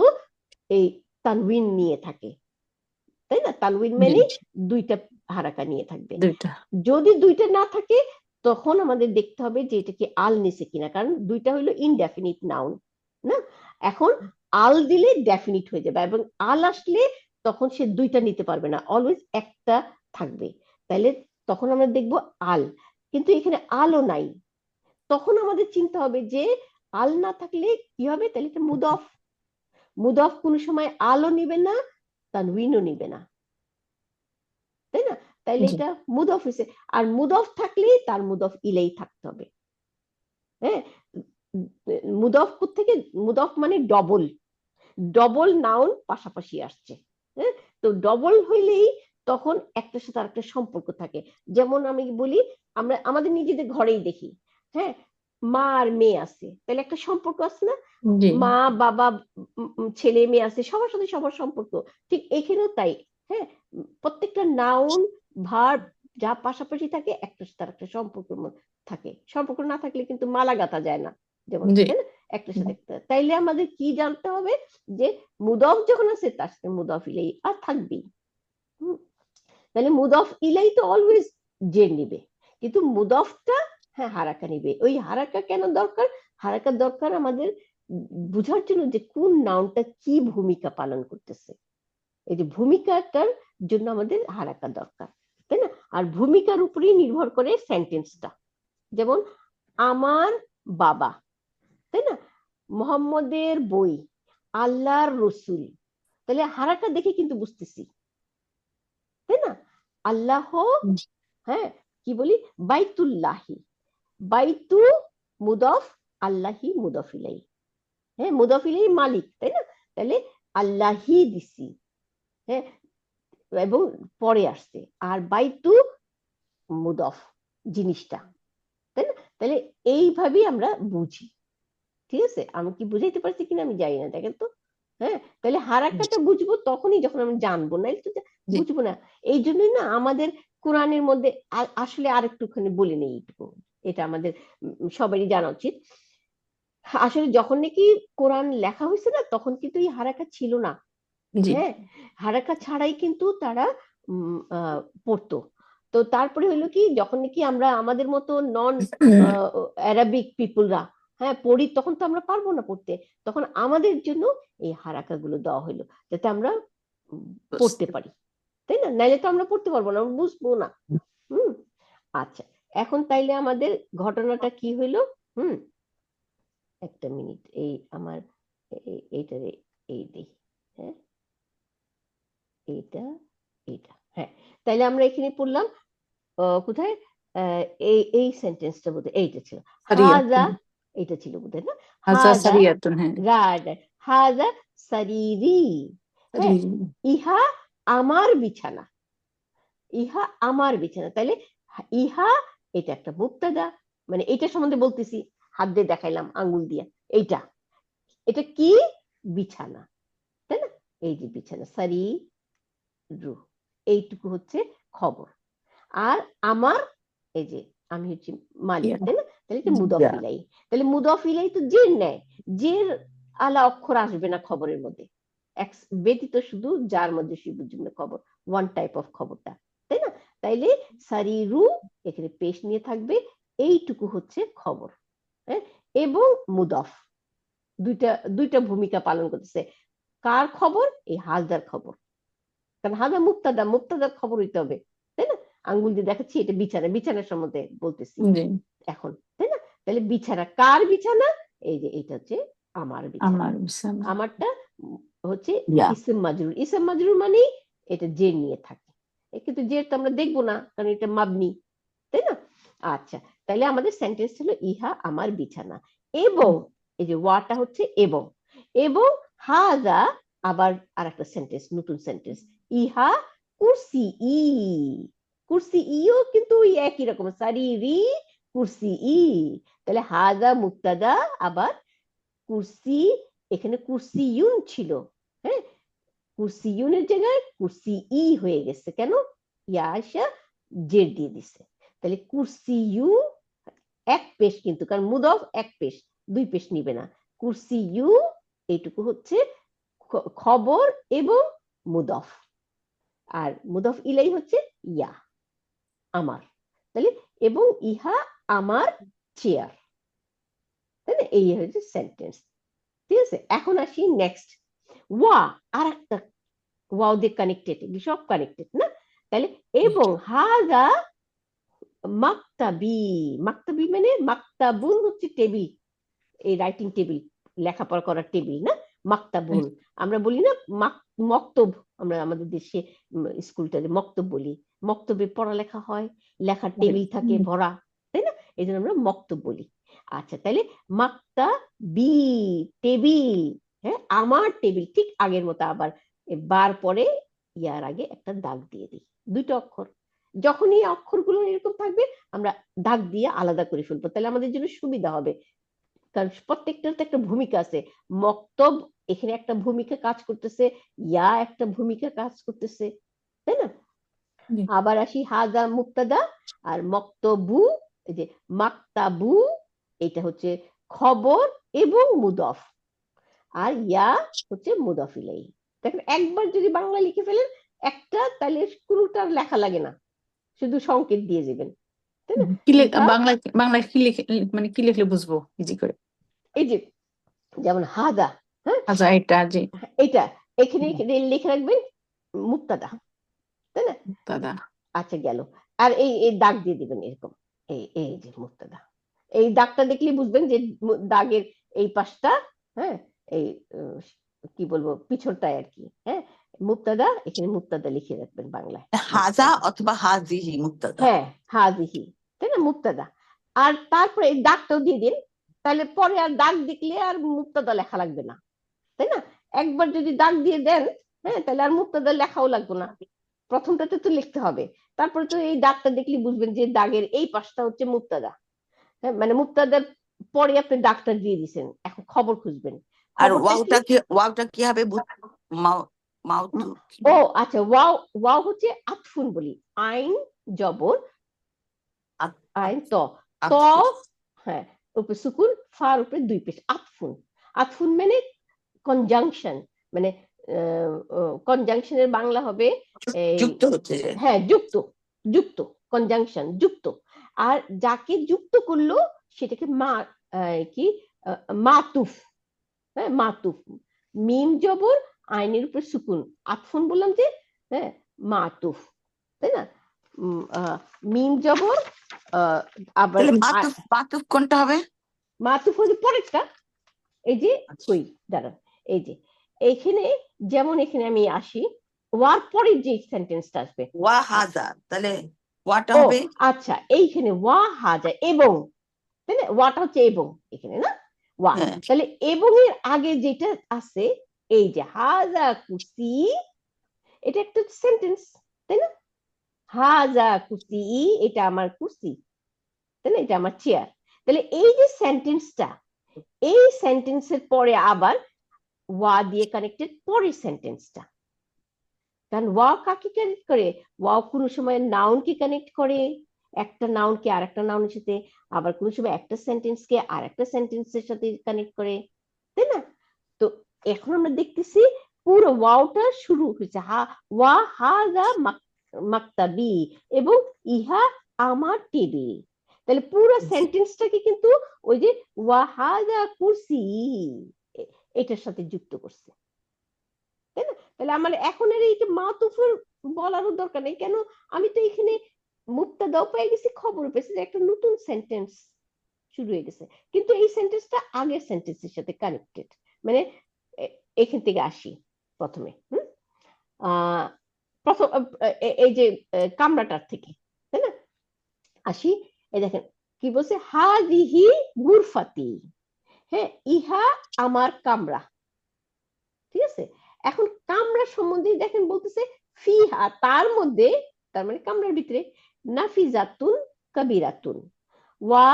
এই তানউইন নিয়ে থাকে, তাই না? তানউইন জি মানে দুইটা হারাকা নিয়ে থাকবে। দুইটা, যদি দুইটা না থাকে তখন আমাদের দেখতে হবে যে এটা কি আল নিছে কিনা, কারণ দুইটা হলো ইনডেফিনিট নাউন, না? এখন আল দিলে ডেফিনিট হয়ে যাবে, এবং আল আসলে তখন সে দুইটা নিতে পারবে না, অলওয়েজ একটা থাকবে। তাহলে তখন আমরা দেখব আল, কিন্তু এখানে আলও নাই, তখন আমাদের চিন্তা হবে যে আল না থাকলে কি হবে, তাহলে এটা মুদফ, মুদফ কোনো সময় আলও নিবে না, তানউইনও নিবে না, তাই না? তাইলে জি এটা মুদফ হয়েছে, আর মুদফ থাকলে তার মুদফ ইলেই থাকতে হবে, হ্যাঁ মুদফ থেকে, মুদফ মানে ডবল, ডবল নাউন পাশাপাশি আসছে, হ্যাঁ তো ডবল হইলেই তখন একটার সাথে আরেকটা সম্পর্ক থাকে। যেমন আমি বলি, আমরা আমাদের নিজেদের ঘরেই দেখি, হ্যাঁ মা আর মেয়ে আছে, তাহলে একটা সম্পর্ক আছে না, জি মা বাবা ছেলে মেয়ে আছে, সবার সাথে সবার সম্পর্ক, ঠিক এখানেও তাই, হ্যাঁ প্রত্যেকটা নাউন ভার্ব যা পাশাপাশি থাকে একটার সাথে আরেকটা সম্পর্ক থাকে, সম্পর্ক না থাকলে কিন্তু মালা গাঁথা যায় না, যেমন, জি তাই না? একটার সাথে একটা, তাইলে আমাদের কি জানতে হবে যে মুদফ যখন আছে তার সাথে মুদফ ইলাই আর থাকবেই। তাহলে মুদফ ইলাই তো অলওয়েজ জের নিবে, কিন্তু মুদফটা হ্যাঁ হারাকা নিবে। ওই হারাকা কেন দরকার? হারাকা দরকার আমাদের বুঝার জন্য যে কোন নাউনটা কি ভূমিকা পালন করতেছে, এই যে ভূমিকাটার জন্য আমাদের হারাকা দরকার, তাই না? আর ভূমিকার উপরেই নির্ভর করে সেন্টেন্সটা। যেমন আমার বাবা, তাই না? মোহাম্মদের বই, আল্লাহর রসুল, তাহলে হারাকা দেখে কিন্তু বুঝতেছি, তাই না? আল্লাহ, হ্যাঁ কি বলি, বাইতুল্লাহি, বাইতু মুদফ, আল্লাহি মুদফ ইলাই, হ্যাঁ মুদফ ইলাই মালিক, তাই না? তাহলে আল্লাহি দিছি, হ্যাঁ এবং পরে আসছে, আর বাইতু মুদফ জিনিসটা, তাই না? তাহলে এইভাবেই আমরা বুঝি। ঠিক আছে, আমি কি বুঝাইতে পারছি কিনা আমি জানি না, দেখেন তো। হ্যাঁ, তাহলে হারাকাটা বুঝবো তখনই যখন আমরা জানবো, নাইলে তো জি বুঝবো না। এই জন্যই না আমাদের কোরআনের মধ্যে আসলে আরেকটুখানি বলে নেই এইটুকু, এটা আমাদের সবারই জানা উচিত। আসলে যখন নাকি কোরআন লেখা হয়েছে না, তখন কিন্তু এই হারাকা ছিল না। জি হ্যাঁ, হারাকা ছাড়াই কিন্তু তারা পড়তো। তো তারপরে হলো কি, যখন নাকি আমরা আমাদের মতো নন অ্যারাবিক পিপুলরা হ্যাঁ পড়ি, তখন তো আমরা পারবো না পড়তে, তখন আমাদের জন্য এই হারাকা গুলো দেওয়া হলো যাতে আমরা পড়তে পারি, তাই না? নাইলে তো আমরা পড়তে পারবো না, আমরা বুঝবো না। হুম। আচ্ছা, এখন তাইলে আমাদের ঘটনাটা কি হইলো? হুম, একটা মিনিট, এই আমার এইটারে এই দিই। হ্যাঁ, এইটা এইটা হ্যাঁ, তাইলে আমরা এখানে পড়লাম কোথায়, এই এই সেন্টেন্সটা বোধহয় এইটা ছিল, হাজা, সারিয়াতুন, এইটা ছিল বোধহয় না, হাজা হাজা, সারিয়াতুন, হ্যাঁ রাইট, হাজা সারিরি, হ্যাঁ, ইহা আমার বিছানা, ইহা আমার বিছানা। তাইলে ইহা এটা একটা মুবতাদা, মানে এটা সম্বন্ধে বলতেছি, হাত দিয়ে দেখাইলাম আঙ্গুল দিয়ে, এইটা, এটা কি? বিছানা, তাই না? এই যে বিছানা, সারি রু, এইটুকু হচ্ছে খবর। আর আমার, এই যে আমি হচ্ছে মালিক, তাই না? তাহলে এটা মুদফ ইলাই। তাহলে মুদফ ইলাই তো জের নেয়, জের আলা অক্ষর আসবে না খবরের মধ্যে, ব্যতীত শুধু যার মধ্যে শিবুর জন্য খবর, ওয়ান টাইপ অফ খবরটা, তাই না? তাইলে সারিরু এখানে পেশ নিয়ে থাকবে, এইটুকু হচ্ছে খবর, হ্যাঁ, এবং মুদফ, দুইটা দুইটা ভূমিকা পালন করতেছে। কার খবর? এই হাজদার খবর, কারণ হাজা মুক্তাদা, মুক্তাদার খবর হইতে হবে, তাই না? আঙ্গুল দিয়ে দেখাচ্ছি এটা বিছানা, বিছানার সম্বন্ধে বলতেছি জি এখন, তাই না? তাহলে বিছানা, কার বিছানা? এই যে এটা হচ্ছে আমার বিছানা, আমার বিছানা, আমারটা হচ্ছে ইয়া ইসম মাজরুর, ইসম মাজরুর মানেই এটা জের নিয়ে থাকে, কিন্তু জের তো আমরা দেখবো না কারণ এটা মাবনি, তাই না? আচ্ছা, তাহলে আমাদের সেন্টেন্স ছিল ইহা আমার বিছানা, এবং এই যে ওয়াটা হচ্ছে এবং, এবং হাজা আবার আর একটা সেন্টেন্স, নতুন সেন্টেন্স, ইহা কুরসি ই, কুরসি ইও কিন্তু ওই একই রকম, সারিরি কুরসি ই। তাহলে হাজা মুক্তাদা, আবার কুরসি, এখানে কুরসি ইউন ছিল, হ্যাঁ, কুরসি ইউনের জায়গায় কুরসি ই হয়ে গেছে, কেন? ইয়া আসা জের দিয়ে দিছে, তাহলে কুরসি ইউ এক পেশ, কিন্তু কারণ মুদফ এক পেশ, দুই পেশ নিবে না, কুরসি ইউ এইটুকু হচ্ছে খবর এবং মুদফ, আর মুদফ ইলাই হচ্ছে ইয়া আমার, তাহলে এবং ইহা আমার চেয়ার, তাই না? এই হচ্ছে সেন্টেন্স, ঠিক আছে? এখন আসি নেক্সট, ওয়া, আর একটা ওয়াও দিয়ে কানেক্টেড, সব কানেক্টেড না? তাহলে এবং হাজা মাকতাবি, মাকতাবি মানে মাকতাবুন হচ্ছে টেবিল, এই রাইটিং টেবিল, লেখাপড়া করার টেবিল না, মাকতাবুন, আমরা বলি না মক্তব, আমরা আমাদের দেশে স্কুলটাতে মক্তব বলি, মক্তবে পড়ালেখা হয়, লেখার টেবিল থাকে ভরা, তাই না? এই জন্য আমরা মক্তব বলি। আচ্ছা, তাহলে মাকতা বি, টেবিল, হ্যাঁ, আমার টেবিল, ঠিক আগের মতো আবার বার পরে ইয়ার আগে একটা দাগ দিয়ে দিই, দুইটা অক্ষর, যখনই অক্ষরগুলো এরকম থাকবে আমরা দাগ দিয়ে আলাদা করে ফেলবো, তাহলে আমাদের জন্য সুবিধা হবে, কারণ প্রত্যেকটার তো একটা ভূমিকা আছে, মক্তব এখানে একটা ভূমিকা কাজ করতেছে, ইয়া একটা ভূমিকা কাজ করতেছে, তাই না? আবার আসি হাজা মুক্তাদা, আর মক্তবু, এই যে মাকতাবু, এটা হচ্ছে খবর এবং মুদফ, আর ইয়া হচ্ছে মুদফ ইলাইহি। দেখেন একবার যদি বাংলা লিখে ফেলেন একটা, তাহলে কোনোটা লেখা লাগে না, শুধু সংকেত দিয়ে যাবেন, তাই না? কি ইহা, বাংলায়, বাংলায় কি লিখে, মানে কি লিখলে বুঝবো ইজি করে? এই যে যেমন হাজা, হ্যাঁ, আচ্ছা এটা জি, এটা এখানে লিখে রাখবেন মুক্তাদা, তাই না? দাদা, আচ্ছা গেল, আর এই এই দাগ দিয়ে দিবেন এরকম, এই এই যে মুক্তাদা, এই দাগটা দেখলে বুঝবেন যে দাগের এই পাশটা, হ্যাঁ, এই কি বলবো পিছনটায় আর কি, হ্যাঁ, মুক্তাদা, এখানে মুক্তাদা লিখে রাখবেন বাংলায়, হাজা অথবা হাজিহি মুক্তাদা। হ্যাঁ, হাজিহি, তাই না, মুক্তাদা, আর তারপরে এই দাগটাও দিয়ে দিন, তাহলে পরে আর দাগ দেখলে আর মুক্তাদা লেখা লাগবে না, তাই না? একবার যদি দাগ দিয়ে দেন, হ্যাঁ, তাহলে আর মুক্তাদা লেখাও লাগবে না, প্রথমটাতে তো লিখতে হবে, তারপরে তো এই দাগটা দেখলে বুঝবেন যে দাগের এই পাশটা হচ্ছে মুক্তাদা, হ্যাঁ, মানে মুক্তাদার পরে আপনি দাগটা দিয়ে দিচ্ছেন, এখন খবর খুঁজবেন, আর খবরটা কি? ওয়াওটা কি হবে? মাউতু ও আচ্ছা, ওয়াও, ওয়াও হচ্ছে আতফুন বলি, আইন জবর, আইন ত, ত, হ্যাঁ উপরে সুকুন, ফার উপরে দুই পেশ, আতফুন। আতফুন মানে কনজাংশন, মানে কনজাংশনের বাংলা হবে এই, যুক্ত হচ্ছে যে। হ্যাঁ যুক্ত, যুক্ত, কনজাংশন যুক্ত। আর যাকে যুক্ত করলো সেটাকে কি মাতুফ, হ্যাঁ মাতুফ, মিম জবর আইনের উপর সুকুন, আতফুন বললাম যে, হ্যাঁ মাতুফ, তাই না? মিম জবর আবার তাহলে মাতুফ কোনটা হবে? মাতুফ হচ্ছে পরেরটা। এই যে কই দাঁড়ান, এই যে এইখানে, যেমন এখানে আমি আসি, ওয়ার পরের যে সেন্টেন্সটা আসবে ওয়া হাজা, তাহলে ওয়াটা ও হবে আচ্ছা, এইখানে ওয়া হাজা এবং, তাই না? ওয়াটা হচ্ছে এবং এখানে না, ওয়া, হ্যাঁ। তাহলে এবং এর আগে যেটা আছে এই যে হাজা কুসি, এটা একটা সেন্টেন্স, তাই না? হাজা কুসি, এটা আমার কুসি, তাই না? এটা আমার চেয়ার। তাহলে এই যে সেন্টেন্সটা, এই সেন্টেন্সের পরে আবার ওয়া দিয়ে কানেক্টেড পরের সেন্টেন্সটা। কারণ ওয়া কাকে কানেক্ট করে? ওয়াও কোনো সময় নাউনকে কানেক্ট করে, একটা নাউনকে আর একটা নাউনের সাথে, আবার কোনো সময় একটা সেন্টেন্সকে আর একটা সেন্টেন্সের সাথে কানেক্ট করে, তাই না? তো এখন আমরা দেখতেছি পুরো ওয়াওটা শুরু হয়েছে ওয়া হাযা মাকতাবি, এবং ইহা আমার টেবিল। তাহলে পুরো সেন্টেন্সটাকে কিন্তু ওই যে ওয়া হাযা কুরসি এটার সাথে যুক্ত করছে, তাই না? তাহলে আমার এখন আর এই যে মাতুফের বলারও দরকার নেই, কেন? আমি তো এখানে মুবতাদাও পেয়ে গেছি, খবর পেয়েছি যে একটা নতুন সেন্টেন্স শুরু হয়ে গেছে, কিন্তু এই সেন্টেন্সটা আগের সেন্টেন্সের সাথে কানেক্টেড। মানে এখান থেকে আসি প্রথমে, প্রথম এই যে কামরাটার থেকে, তাই না? আসি, এই দেখেন কি বলছে, হাদিহি গুরফাতি, হ্যাঁ ইহা আমার কামরা, ঠিক আছে? এখন কামরা সম্বন্ধে দেখেন বলতেছে ফিহা, তার মধ্যে, তার মানে কামরার ভিতরে, নাফিজাতুন কাবিরাতুন ওয়া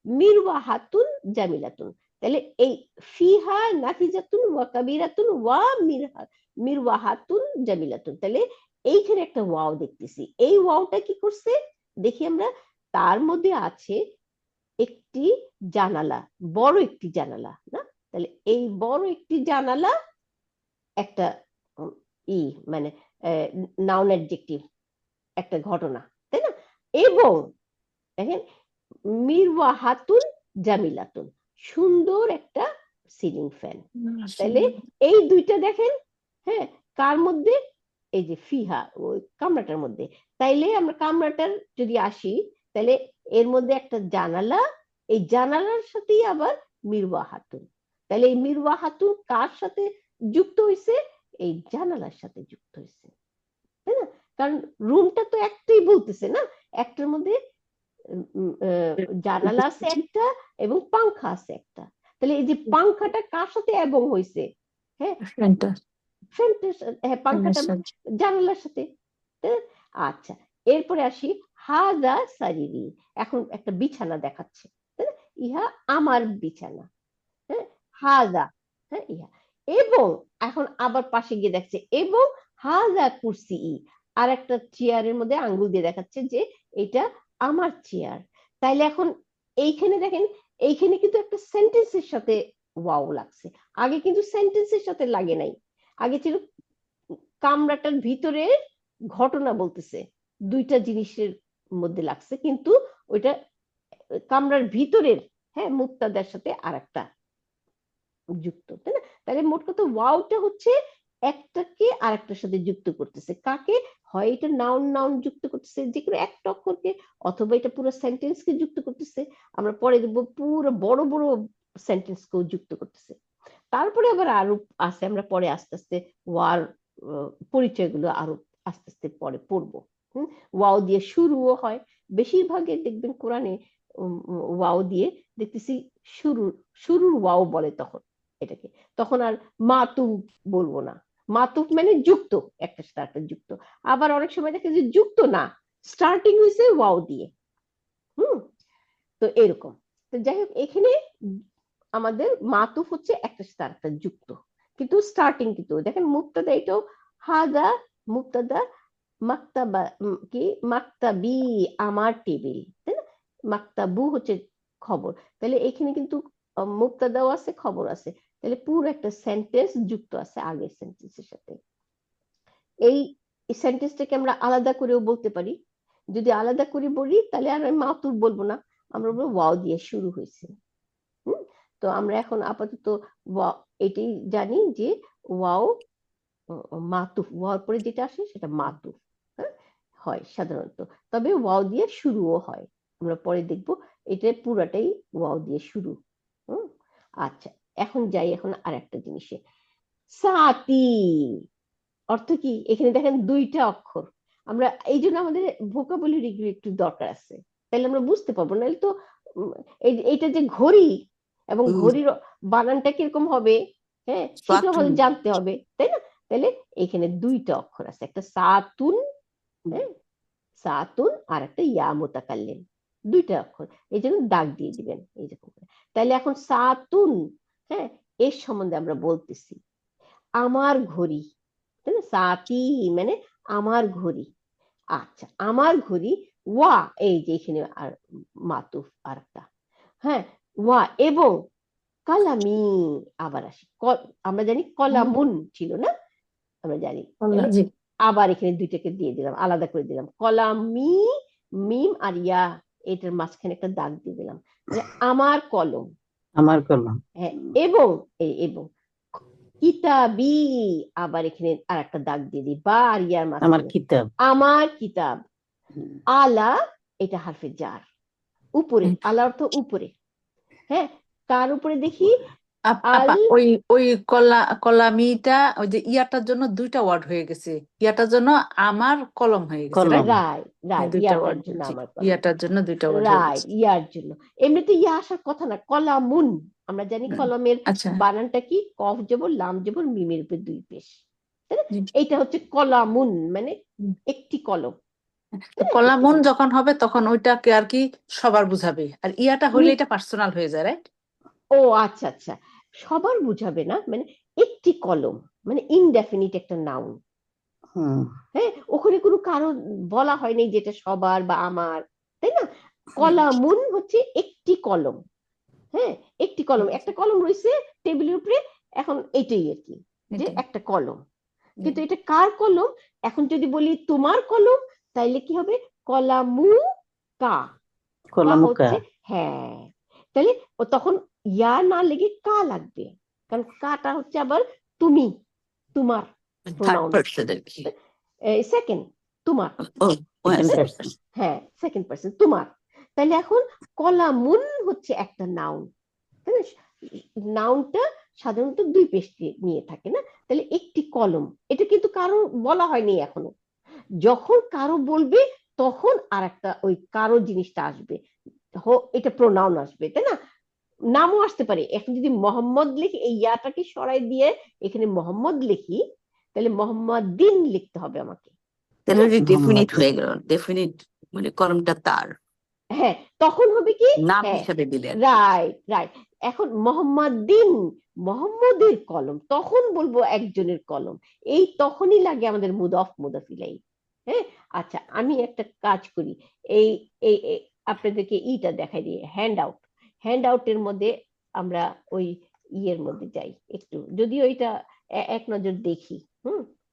মিরওয়াহাতুন জামিলাতুন। তাহলে এই ফিহা নাফিজাতুন ওয়া কাবিরাতুন ওয়া মিরওয়াহাতুন জামিলাতুন, তাহলে এইখানে একটা ওয়াও দেখতেছি। এই ওয়াওটা কি করছে দেখি আমরা, তার মধ্যে আছে একটি জানালা, বড় একটি জানালা না? তাহলে এই বড় একটি জানালা একটা মানে নাউন অ্যাডজেক্টিভ, একটা ঘটনা, তাই না? এবং দেখেন মিরওয়াহাতুন জামিলাতুন, সুন্দর একটা সিলিং ফ্যান। তাহলে এই দুইটা দেখেন, হ্যাঁ কার মধ্যে? এই যে ফিহা, ওই কামরাটার মধ্যে। তাইলে আমরা কামরাটার যদি আসি, তাহলে এর মধ্যে একটা জানালা, এই জানালার সাথেই আবার মিরওয়াহাতুন। তাহলে এই মিরওয়াহাতুন কার সাথে যুক্ত হয়েছে? এই জানালার সাথে যুক্ত হয়েছে, তাই না? কারণ রুমটা তো একটাই বলতেছে না, একটার মধ্যে জানালা আছে একটা এবং পাংখা আছে একটা। তাহলে এই যে পাংখাটা কার সাথে এবং হয়েছে? হ্যাঁ পাংখাটা জানালার সাথে। আচ্ছা, এরপরে আসি হাজা সারিরি, এখন একটা বিছানা দেখাচ্ছে, ইহা আমার বিছানা, হ্যাঁ হাজা, হ্যাঁ ইহা। এবং এখন আবার পাশে গিয়ে দেখছে এবং হাজা কুরসি, আর একটা চেয়ারের মধ্যে আঙ্গুল দিয়ে দেখাচ্ছে যে এটা আমার চেয়ার। তাইলে এখন এইখানে দেখেন, এইখানে কিন্তু একটা সেন্টেন্সের সাথে ওয়াও লাগছে, আগে কিন্তু সেন্টেন্সের সাথে লাগে নাই। আগে ছিল কামরাটার ভিতরে ঘটনা বলতেছে, দুইটা জিনিসের মধ্যে লাগছে, কিন্তু ওইটা কামরার ভিতরের, হ্যাঁ মুক্তাদার সাথে আর একটা যুক্ত, তাই না? তাহলে মোট কথা ওয়াওটা হচ্ছে একটাকে আর একটার সাথে যুক্ত করতেছে, কাকে? হয় এটা নাউন নাউন যুক্ত করতেছে যে কোনো একটা অক্ষরকে, অথবা এটা পুরো সেন্টেন্সকে যুক্ত করতেছে। আমরা পরে দেখবো পুরো বড় বড় সেন্টেন্সকেও যুক্ত করতেছে। তারপরে আবার আরো আছে, আমরা পরে আস্তে আস্তে ওয়ার পরিচয়গুলো আরো আস্তে আস্তে পরে পড়বো। ওয়াও দিয়ে শুরুও হয়, বেশিরভাগে দেখবেন কোরআনে ওয়াও দিয়ে দেখতেছি শুরুর ওয়াও বলে, তখন এটাকে, তখন আর মাতুফ বলবো না। মাতুফ মানে যুক্ত, একটা সাথে একটা যুক্ত। আবার অনেক সময় দেখে যে যুক্ত না, স্টার্টিং হয়েছে ওয়াও দিয়ে। তো এরকম। তো যাই হোক, এখানে আমাদের মাতুফ হচ্ছে একটা সাথে আরেকটা যুক্ত, কিন্তু স্টার্টিং কিন্তু দেখেন মুক্তাদা, এটাও হাদা মুক্তাদা, মাক্তাবা কি মাক্তাবি আমার টেবিল, তাই না? মাক্তাবু হচ্ছে খবর, তাহলে এখানে কিন্তু মুক্তাদাও আছে খবর আছে, তাহলে পুরো একটা সেন্টেন্স যুক্ত আছে আগের সেন্টেন্সের সাথে। এই সেন্টেন্সটাকে আমরা আলাদা করেও বলতে পারি। যদি আলাদা করে বলি তাহলে আর আমি মাতুফ বলবো না, আমরা বলবো ওয়াও দিয়ে শুরু হয়েছে। তো আমরা এখন আপাতত এটাই জানি যে ওয়াও মাতুফ, ওয়াও পরে যেটা আসে সেটা মাতুফ হয় সাধারণত, তবে ওয়াও দিয়ে শুরুও হয়, আমরা পরে দেখবো এটা পুরাটাই ওয়াও দিয়ে শুরু। আচ্ছা, এখন যাই এখন আর একটা জিনিসে, সাতি অর্থ কি? এখানে দেখেন দুইটা অক্ষর, আমরা এই জন্য আমাদের ভোকাবুলারি একটু দরকার আছে, তাহলে আমরা বুঝতে পারবো, নাহলে তো এইটা যে ঘড়ি এবং ঘড়ির বানানটা কিরকম হবে, হ্যাঁ সেটা আমাদের জানতে হবে, তাই না? তাহলে এখানে দুইটা অক্ষর আছে, একটা সাতুন, হ্যাঁ সাতুন, আর একটা ইয়া মুতাকাল্লিম, দুইটা অক্ষর, এই জন্য দাগ দিয়ে দিবেন এইরকম। তাহলে এখন সাতুন, হ্যাঁ এর সম্বন্ধে আমরা বলতেছি, আমার ঘড়ি, তাই না? সাতি মানে আমার ঘড়ি। আচ্ছা, আমার ঘড়ি, ওয়া এই যে এখানে আর মাতুফ আর একটা, হ্যাঁ ওয়া এবং কালামি, আবার আসি আমরা জানি কলামুন ছিল না, আমরা জানি, আবার এখানে দুইটাকে দিয়ে দিলাম, আলাদা করে দিলাম, কলামি মিম আর ইয়া, এটার মাঝখানে একটা দাগ দিয়ে দিলাম, আমার কলম, আমার কলম, হ্যাঁ এবং এবং কিতাবি, আবার এখানে আর একটা দাগ দিয়ে দিই, বা আর ইয়ার আমার মাঝখানে কিতাব, আমার কিতাব, আলা এটা হারফে জার, উপরে, আলা অর্থ উপরে, হ্যাঁ কার উপরে দেখি, আপা ওই ওই কলামিটা ওই যে ইয়াটার জন্য দুইটা ওয়ার্ড হয়ে গেছে, ইয়াটার জন্য আমার কলম হয়ে গেছে, কলম। রাইট রাইট, দুইটা ইয়াটার ওয়ার্ড, জন্য আমার কলম, ইয়াটার জন্য দুইটা ওয়ার্ড হয়ে রাইট গেছে। ইয়ার জন্য, এমনিতে ইয়া আসার কথা না, কলামুন, আমরা জানি কলমের আচ্ছা, বানানটা কি, কফ জবর লাম জবর মিমের উপরে দুই পেশ, তাই না? জি। এইটা হচ্ছে কলামুন মানে একটি কলম, তো কলামুন যখন হবে তখন ওইটাকে আর কি সবার বুঝাবে, আর ইয়াটা হইলে এটা পার্সোনাল হয়ে যায়, রাইট? ও আচ্ছা আচ্ছা, সবার বুঝাবে না, মানে একটি কলম মানে ইনডেফিনিট একটা নাউন, হ্যাঁ ওখানে কোনো কারণ বলা হয়নি যেটা সবার বা আমার, তাই না? কলামুন হচ্ছে একটি কলম, হ্যাঁ একটি কলম, একটা কলম রয়েছে টেবিলের উপরে, এখন এটাই আর কি যে একটা কলম, কিন্তু এটা কার কলম? এখন যদি বলি তোমার কলম তাইলে কি হবে, কলামু কা, কলম হচ্ছে হ্যাঁ, তাহলে ও তখন ইয়া না লেগে কা লাগবে, কারণ কাটা হচ্ছে আবার তুমি, তোমার থার্ড পারসন আর কি, সেকেন্ড, তোমার, পার্সন, হ্যাঁ সেকেন্ড পারসন তোমার, তাহলে এখন কলামুন হচ্ছে একটা নাউন, নাউনটা সাধারণত দুই পেশ নিয়ে থাকে না, তাহলে একটি কলম, এটা কিন্তু কারো বলা হয়নি এখনো, যখন কারো বলবে তখন আর একটা ওই কারো জিনিসটা আসবে, এটা প্রোনাউন আসবে, তাই না? নামও আসতে পারে, এখন যদি মোহাম্মদ লিখি, এই ইয়াটাকে সরাই দিয়ে এখানে মোহাম্মদ লিখি, তাহলে মোহাম্মদিন লিখতে হবে আমাকে, তাহলে ডেফিনিট হয়ে গেল, ডেফিনিট মানে কলমটা তার হ্যাঁ তখন হবে কি, নাম হ্যাঁ হিসাবে দিলেন, রাইট রাইট, এখন মোহাম্মদিন মোহাম্মদের কলম, তখন বলবো একজনের কলম, এই তখনই লাগে আমাদের মুদাফ মুদাফ ইলাইহি, হ্যাঁ আচ্ছা আমি একটা কাজ করি, এই এই আপনাদেরকে ইটা দেখাই দিয়ে, হ্যান্ড আউটের মধ্যে আমরা ওই ইয়ের মধ্যে যাই একটু, যদিও এটা এক নজর দেখি,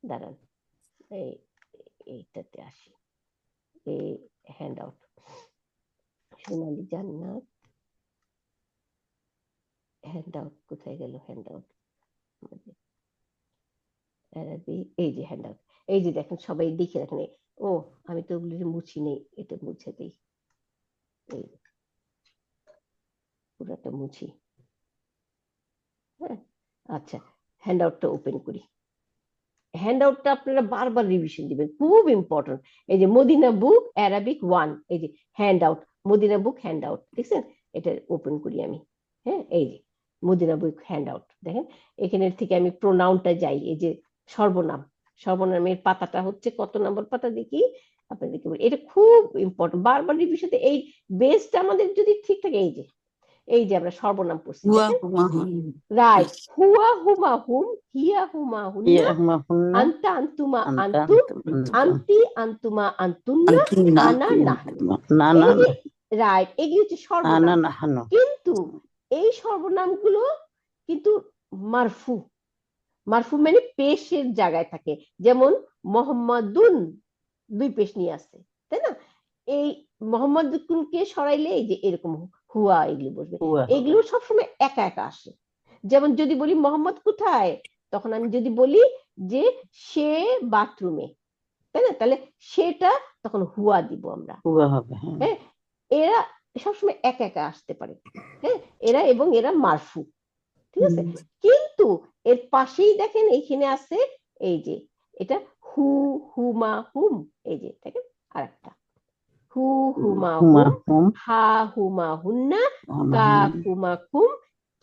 দাঁড়ান এইটাতে আসি, এই হ্যান্ড আউট, সোনালী জান্নাত, হ্যান্ড আউট কোথায় গেল, হ্যান্ড আউট এই যে হ্যান্ড আউট, এই যে দেখেন সবাই দেখে রাখেন, ও আমি তো ওগুলো মুছি নেই, এটা মুছে দিই, এই পুরোটা মুছি, হ্যাঁ আচ্ছা হ্যান্ড আউটটা ওপেন করি, হ্যান্ড আউটটা আপনারা বারবার রিভিশন দিবেন, খুব ইম্পর্টেন্ট, এই যে মদিনা বুক অ্যারাবিক 1, এই যে হ্যান্ড আউট, মদিনা বুক হ্যান্ড আউট, দেখছেন? এটা ওপেন করি আমি, হ্যাঁ এই যে মদিনা বুক হ্যান্ড আউট, দেখেন এখানের থেকে আমি প্রোনাউনটা যাই, এই যে সর্বনাম, সর্বনামের পাতাটা হচ্ছে কত নম্বর পাতা দেখি আপনাদেরকে বলি, এটা খুব ইম্পর্টেন্ট, বারবার রিভিশন, এই বেসটা আমাদের যদি ঠিক থাকে, এই যে এই যে আমরা সর্বনাম পড়ছি হুয়া দেখেন, হুমা হুম রাইট, হুয়া হুমা হুম, হিয়া হুমা হুন্না, ইয়া হুন্না আন্তা আন্তুমা আন্তা আন্তুম, আন্তুম আন্তি আন্তুমা আন্তুন্না, আন্তুন্না আনা নাহনু। না না এই যে না রাইট, এগুলি হচ্ছে আনা সর্বনাম। নাহানু কিন্তু এই সর্বনামগুলো কিন্তু মারফু, মারফু মানে পেশের জায়গায় থাকে। যেমন মোহাম্মদুন দুই পেশ নিয়ে আসছে, তাই না? এই মোহাম্মদকে সরাইলে এই যে এরকম হুয়া এগুলো বসবে, হুয়া হবে। এগুলো সবসময় একা একা আসে। যেমন যদি বলি মোহাম্মদ কোথায়, তখন আমি যদি বলি যে সে বাথরুমে, তাই না, তাহলে সেটা তখন হুয়া দিব আমরা। হুয়া হবে, হ্যাঁ। হ্যাঁ, এরা সবসময় একা একা আসতে পারে, হ্যাঁ, এরা এবং এরা মারফু, ঠিক আছে। কিন্তু এর পাশেই দেখেন এইখানে আছে এই যে এটা হু হুমা হুম, এই যে দেখেন আরেকটা হু হুমা হুমা হুম, হুম হা হুমা হুন্না, হুমা কা হুম, কুমা কুম,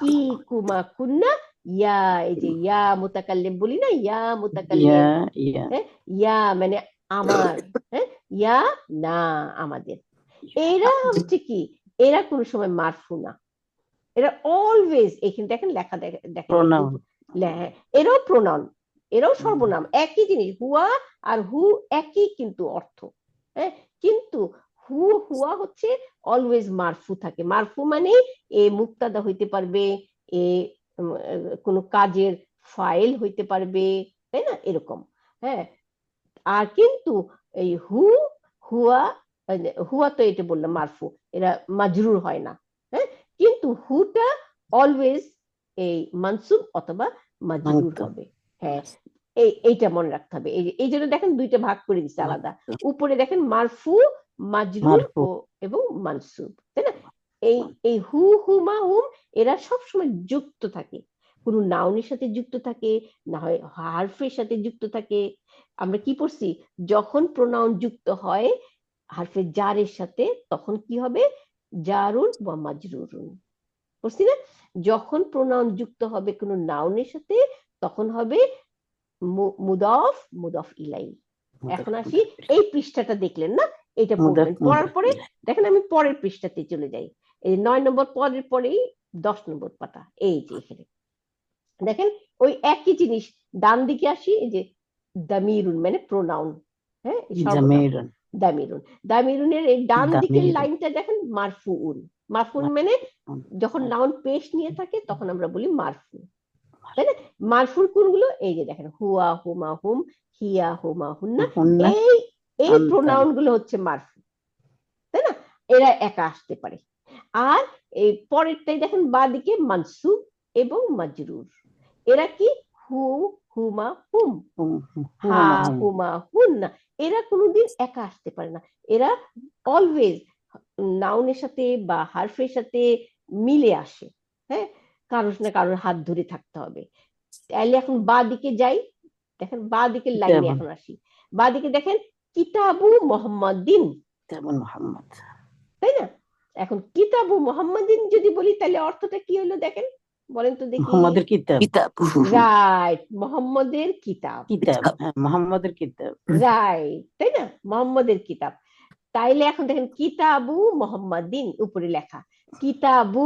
কি কুমা কুন্না, ইয়া, এই যে ইয়া মুতাকাল্লিম বলি না, ইয়া ইয়া মুতাকাল্লিম, ইয়া হ্যাঁ, ইয়া মানে আমার, হ্যাঁ, ইয়া না আমাদের। এরা হচ্ছে কি, এরা কোনো সময় মারফু না, এরা অলওয়েজ, এখানে দেখেন লেখা দেখেন প্রোনাউন। এরাও প্রোনাউন, এরাও সর্বনাম, একই জিনিস, হুয়া আর হু একই কিন্তু অর্থ, হ্যাঁ, কিন্তু হুয়া হচ্ছে অলওয়েজ মারফু থাকে। মারফু মানে এ মুক্তাদা হইতে পারবে, এ কোনো কাজের ফাইল হইতে পারবে, তাই না, এরকম। হ্যাঁ, আর কিন্তু এই হুয়া, হুয়া তো এটা বললাম মারফু, এরা মাজরুর হয় না, হ্যাঁ, কিন্তু হুটা অলওয়েজ এই মানসুব অথবা মাজরুর মানসুব। হবে। হ্যাঁ, এইটা মনে রাখতে হবে। এই জন্য দেখেন দুইটা ভাগ করে দিচ্ছে আলাদা, উপরে দেখেন মারফু, মাজরুর মারফু। এবং মানসুব, তাই না। এই এই হুমা হুম এরা সবসময় যুক্ত থাকে, কোনো নাউনের সাথে যুক্ত থাকে, না হয় হারফের সাথে যুক্ত থাকে। আমরা কি পড়ছি, যখন প্রোনাউন যুক্ত হয় হারফে জারের সাথে তখন কি হবে, জারুন বা মাজরুরুন, পড়ছি না। যখন প্রোনাউন যুক্ত হবে কোনো নাউনের সাথে তখন হবে মুদাফ, মুদাফ ইলাই। এখন আসি, এই পৃষ্ঠাটা দেখলেন না, এটা মুদাফ পড়বেন, পড়ার মুদাফ পরে দেখেন আমি পরের পৃষ্ঠাতে চলে যাই, এই 9 নম্বর পদের পরেই 10 নম্বর পাতা, এই যে এখানে দেখেন ওই একই জিনিস, ডান দিকে আসি, এই যে দামিরুন মানে প্রোনাউন, হ্যাঁ, সর্বনাম, জামিরুন। দামিরুন, দামিরুনের এই ডান দিকের দামিরুন। লাইনটা দেখেন মারফুউন, মারফুন মানে যখন নাউন পেশ নিয়ে থাকে তখন আমরা বলি মারফু, তাই না। মারফুর কোনগুলো, এই যে দেখেন হুয়া হুমা হুম, হিয়া হুমা হুন্না, হুন্না এই এই আন্তা। প্রোনাউন গুলো হচ্ছে মারফু, তাই না, এরা একা আসতে পারে। আর এই পরেরটাই দেখেন বাদিকে মানসুব এবং মাজরুর, এরা কি হু হুমা হুম, হা হুমা হুম। হুমা হুন্না, এরা কোনোদিন একা আসতে পারে না, এরা অলওয়েজ নাউনের সাথে বা হারফের সাথে মিলে আসে, হ্যাঁ, কারোর না কারোর হাত ধরে থাকতে হবে। তাহলে এখন বা দিকে যাই, দেখেন বা দিকের লাইনে এখন আসি, বা দিকে দেখেন কিতাবু মোহাম্মদিন, তেমন মোহাম্মদ, তাই না। এখন কিতাবু মোহাম্মদিন যদি বলি তাহলে অর্থটা কি হলো দেখেন, বলেন তো দেখি। মোহাম্মদের কিতাব। কিতাব রাইট, মোহাম্মদের কিতাব, কিতাব, হ্যাঁ, মোহাম্মদের কিতাব। রাইট, তাই না, মোহাম্মদের কিতাব। তাইলে এখন দেখেন কিতাবু মোহাম্মদিন উপরে লেখা, কিতাবু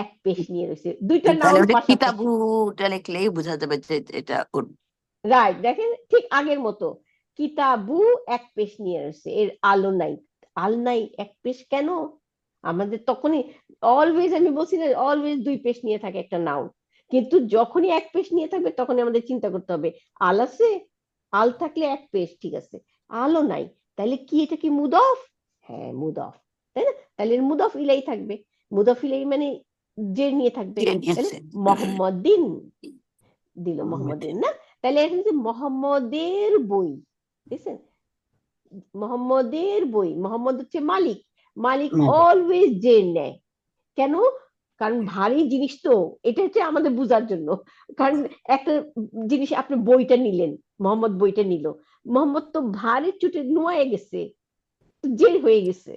এক পেশ নিয়ে রয়েছে, দুইটা তাহলে নাউন ওটা পাশাপাশি, কিতাবুটা লিখলেই বোঝা যাবে যে এটা ওর রাইট, দেখেন ঠিক আগের মতো কিতাবু এক পেশ নিয়ে রয়েছে, এর আলো নাই, আল নাই, এক পেশ কেন, আমাদের তখনই অলওয়েজ, আমি বলছি না অলওয়েজ দুই পেশ নিয়ে থাকে একটা নাউন, কিন্তু যখনই এক পেশ নিয়ে থাকবে তখনই আমাদের চিন্তা করতে হবে আল আছে, আল থাকলে এক পেশ ঠিক আছে, আলো নাই, তাহলে কি এটা কি মুদফ, হ্যাঁ মুদফ, তাই না, তাহলে মুদফ ইলাই থাকবে, মুদফ ইলাই মানে যে নিয়ে থাকবে, কে নিয়ে তাহলে আসছে মোহাম্মদিন দিল, মোহাম্মদিন না, তাহলে এখন যে মোহাম্মদের বই, বুঝছেন, মোহাম্মদের বই, মোহাম্মদ হচ্ছে মালিক, মালিক অলওয়েজ যে নেয়, কেন, কারণ ভারী জিনিস তো, এটা হচ্ছে আমাদের বোঝার জন্য, কারণ একটা জিনিস আপনি বইটা নিলেন, মোহাম্মদ বইটা নিল, মোহাম্মদ তো ভারী চুটে নোয়ায় গেছে, জের হয়ে গেছে,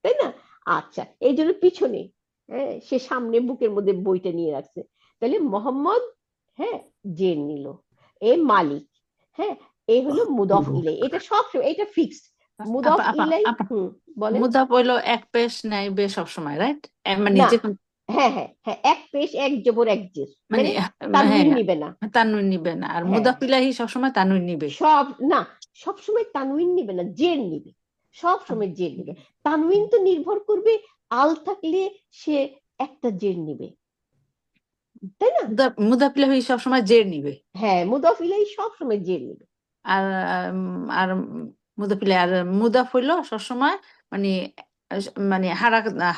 তাই না, আচ্ছা এই জন্য পিছনে, হ্যাঁ, সে সামনে বুকের মধ্যে বইটা নিয়ে রাখছে, তাহলে মোহাম্মদ, হ্যাঁ, জের নিল, এ মালিক, হ্যাঁ, এই হলো মুদফ ইলাই, এটা সব এটা ফিক্সড, মুদফ আপা আপা ইলাই, আপা বলেন, মুদাফ হইলো এক পেশ নাই বে সবসময়, রাইট, মানে না, যে কোনো হ্যাঁ হ্যাঁ হ্যাঁ, এক পেশ এক জবর এক জের, মানে মানে তানউইন হ্যাঁ নিবে না। তানউইন নিবে না, আর হ্যাঁ মুদাফ ইলাহি সবসময় তানউইন নিবে। সব না, সবসময় তানউইন নিবে না, জের নিবে, সব সময় জের নিবে। তানউইন তো নির্ভর করবে আল থাকলে সে একটা জের নিবে, তাই না? মুদাফ ইলাহি সবসময় জের নিবে, হ্যাঁ, মুদাফ ইলাইহি সব সময় জের নিবে। আর আর মুদাফ ইলাহি আর মুদাফ হইলো সবসময় মানে মানে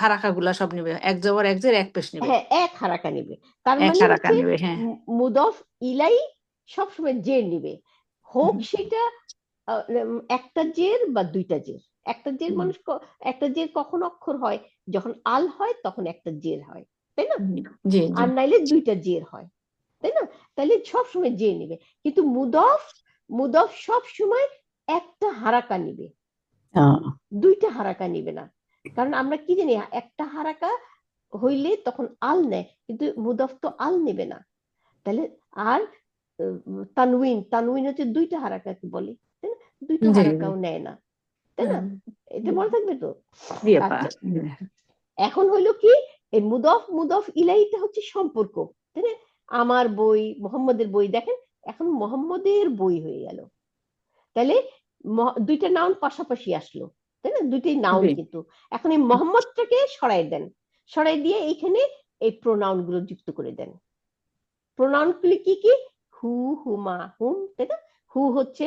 হারাকা গুলা সব নিবে, এক জবর এক জের এক পেশ নিবে, হ্যাঁ, এক হারাকা নিবে। তার এক মানে হারাকা হচ্ছে নিবে। হ্যাঁ মুদাফ ইলাইহি সবসময় জের নিবে, হোক সেটা একটা জের বা দুইটা জের। একটা জের মানুষ একটা জের কখন অক্ষর হয়, যখন আল হয় তখন একটা জের হয়, তাই না? জি জি আর নাইলে দুইটা জের হয়, তাই না? তাহলে সবসময় জের নিবে। কিন্তু মুদফ সব সময় একটা হারাকা নিবে, দুইটা হারাকা নিবে না। কারণ আমরা কি জানি, একটা হারাকা হইলে তখন আল নেয়, কিন্তু মুদফ তো আল নেবে না। তাহলে আর তানউইন হচ্ছে দুইটা হারাকাকে বলে, তাই না? দুইটা জি জি হারাকাও নেয় না, তাই না? এটা মনে থাকবে তো। জি আপা। আচ্ছা, এখন হইলো কি, এই মুদফ ইলাইহিটা হচ্ছে সম্পর্ক, তাই না? আমার বই, মোহাম্মদের বই, দেখেন এখন মোহাম্মদের বই হয়ে গেল। তাহলে দুইটা নাউন পাশাপাশি আসলো, তাই না? দুইটাই নাউন, জি কিন্তু এখন এই মোহাম্মদটাকে সরাই দেন, সরাই দিয়ে এইখানে এই প্রোনাউন গুলো যুক্ত করে দেন। প্রোনাউন গুলি কি কি? হু, হুমা, হুম, তাই না? হু হচ্ছে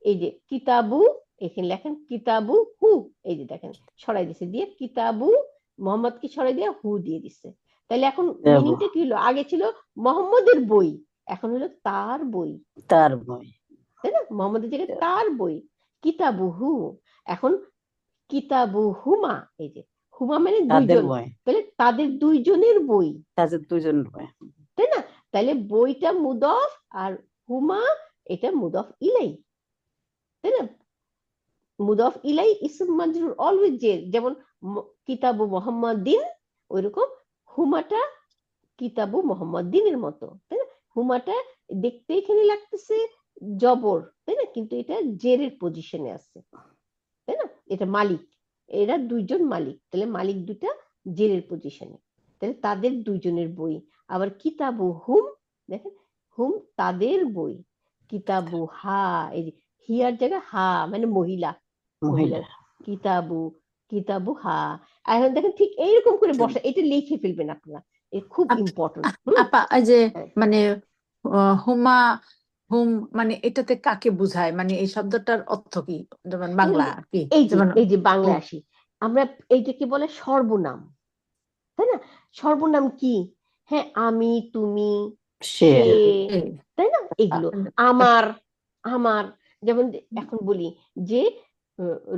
এই যে কিতাবু, এখানে লেখেন কিতাবু হু, এই যে দেখেন সরাই দিছে, দিয়ে কিতাবু মোহাম্মদকে সরাই দিয়ে হু দিয়ে দিছে। তাহলে এখন মিনিংটা কি হলো? আগে ছিল মোহাম্মদের বই, এখন হলো তার বই, তার বই, তাই না? মোহাম্মদের জায়গায় তার বই, কিতাবু হু। এখন কিতাবু হুমা, এই যে হুমা মানে তাদের দুইজন, বই, তাহলে তাদের দুইজনের বই, তাদের দুজন বই। তাই না? তাহলে বইটা মুদফ আর হুমা এটা মুদফ ইলাই, তাই না? মুদফ ইলাই ইসম মাজরুর অলওয়েজ জের, যেমন কিতাবু মোহাম্মদিন, ওইরকম হুমাটা কিতাবু মোহাম্মদিনের মতো, তাই না? হুমাটা দেখতে এখানে লাগতেছে জবর, তাই না? কিন্তু এটা জেরের পজিশনে আছে, তাই না? এটা মালিক, এরা দুইজন মালিক, তাহলে মালিক দুটা জেরের পজিশনে, তাহলে তাদের দুইজনের বই। আবার কিতাবু হুম, দেখেন হুম তাদের বই, কিতাবু হা, এই যে হিয়ার জায়গায় হা মানে মহিলা, মহিলা, কিতাবু হা। এখন দেখেন ঠিক এইরকম করে বসা, এটা লিখে ফেলবেন আপনারা, এটা খুব ইম্পর্টেন্ট। আপা এই যে মানে হুমা হুম মানে এটাতে কাকে বোঝায়, মানে এই শব্দটার অর্থ কি, যেমন বাংলা কি, যেমন এই যে বাংলা আসি আমরা, এইটাকে বলে সর্বনাম, তাই না? সর্বনাম কি? হ্যাঁ, আমি, তুমি, সে, সে, তাই না? এগুলো আমার, আমার, যেমন এখন বলি যে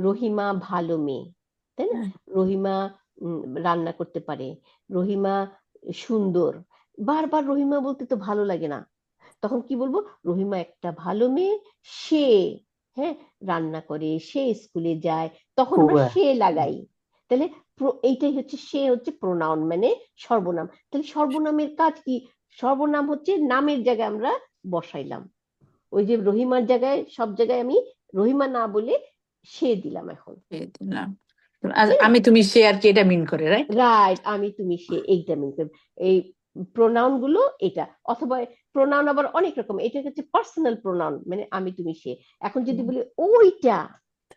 রহিমা ভালো মেয়ে, তাই না? রহিমা রান্না করতে পারে, রহিমা সুন্দর। বারবার রহিমা বলতে তো ভালো লাগে না, তখন কি বলবো? রহিমা একটা ভালো মেয়ে, সে হ্যাঁ রান্না করে, সে স্কুলে যায়, তখন আমরা হুয়া, সে লাগাই। তাহলে এইটাই হচ্ছে, সে হচ্ছে প্রোনাউন মানে সর্বনাম। তাহলে সর্বনামের কাজ কি? সর্বনাম হচ্ছে নামের জায়গায় আমরা বসাইলাম, ওই যে রহিমার জায়গায় সব জায়গায় আমি রহিমা না বলে সে দিলাম এখন, দিলাম। আমি তুমি সে আর কি, এটা মিন করে, রাইট? রাইট, আমি তুমি সে, এইটা মিন করবে এই প্রোনাউন গুলো এটা। অথবা প্রোনাউন আবার অনেক রকম, এটা হচ্ছে পার্সোনাল প্রোনাউন মানে আমি তুমি সে। এখন যদি বলি ওইটা,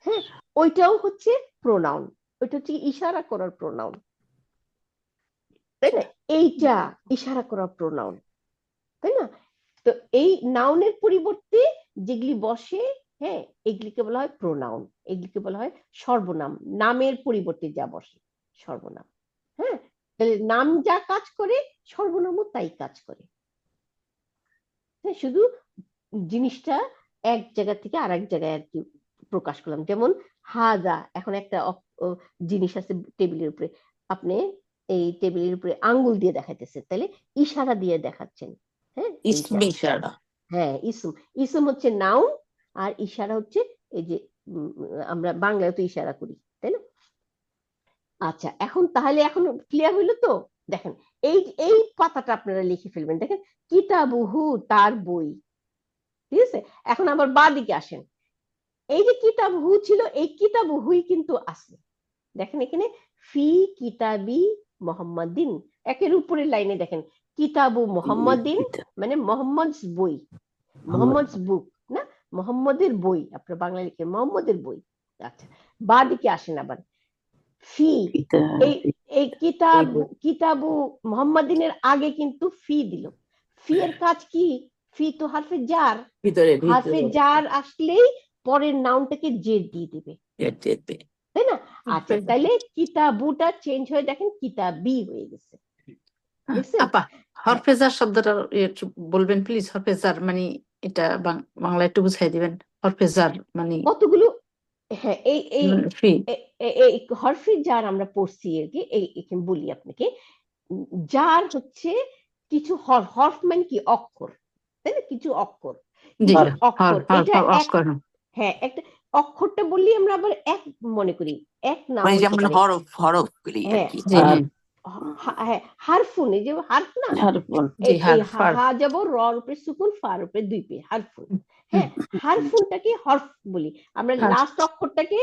হ্যাঁ ওইটাও হচ্ছে প্রোনাউন, ওইটা হচ্ছে ইশারা করার প্রোনাউন, তাই না? এইটা ইশারা করার প্রোনাউন, তাই না? তো এই নাউনের পরিবর্তে যেগুলি বসে, হ্যাঁ এগুলিকে বলা হয় প্রোনাউন, এগুলিকে বলা হয় সর্বনাম, নামের পরিবর্তে যা বসে সর্বনাম। হ্যাঁ, তাহলে নাম যা কাজ করে সর্বনামও তাই কাজ করে, হ্যাঁ শুধু জিনিসটা এক জায়গা থেকে আরেক জায়গায় আর কি প্রকাশ করলাম। যেমন হাজা, এখন একটা জিনিস আছে টেবিলের উপরে, আপনি এই টেবিলের উপরে আঙ্গুল দিয়ে দেখাইতেছে, তাহলে ইশারা দিয়ে দেখাচ্ছেন, হ্যাঁ ইশারা। হ্যাঁ ইসম, ইসম হচ্ছে নাউন, আর ইশারা হচ্ছে এই যে আমরা বাংলায় তো ইশারা করি, তাই না? আচ্ছা, এখন তাহলে এখন ক্লিয়ার হইলো তো? দেখেন এই এই কথাটা আপনারা লিখে ফেলবেন, দেখেন কিতাবুহু তার বই, ঠিক আছে? এখন আবার বা দিকে আসেন, এই যে কিতাবহু ছিল, এই কিতাবুহুই কিন্তু আছে, দেখেন এখানে ফি কিতাবি মোহাম্মদিন, একের উপরের লাইনে দেখেন কিতাবু মোহাম্মদিন মানে মোহাম্মদস বই, মোহাম্মদস বুক না, মোহাম্মদের বই, আপনার বাংলা লিখে মোহাম্মদের বই। আচ্ছা, বা দিকে আসেন আবার ফি, এই এই কিতাবু মোহাম্মদিনের আগে কিন্তু ফি দিল। ফি এর কাজ কি? ফি তো হারফে জার, ভিতরে হারফে জার আসলেই পরের নাউনটাকে জের দিয়ে দিবে, ভিতরে তাই না? আচ্ছা, তাইলে কিতাবুটা চেঞ্জ হয়ে দেখেন কিতাবি হয়ে গেছে, দেখছেন? আপা হরফেজার শব্দটা একটু বলবেন প্লিজ? হরফেজার মানে এটা বাংলা একটু বুঝাই দিবেন। হরফেজার মানে কতগুলো, হ্যাঁ, এই এই ফি এই হরফে জার আমরা পড়ছি আর কি। এখানে বলি আপনাকে, জার হচ্ছে কিছু হরফ মানে কি অক্ষর, তাই না? কিছু অক্ষর, জি কিছু অক্ষর, এটা এক, অক্ষর হ্যাঁ একটা অক্ষরটা বললি আমরা আবার এক মনে করি, এক না মানে হইতে যেমন পারে। হরফ হরফ গুলি আর হ্যাঁ কি। জি হ্যাঁ হ্যাঁ, হারফুন, এই যে হারফ না, হারফুন জি এই হারফ হা যাব র উপরে সুকুন, ফার উপরে দুই পে, হারফুন। হ্যাঁ, হারফুনটাকে হরফ বলি আমরা। হারফ। লাস্ট অক্ষরটাকে,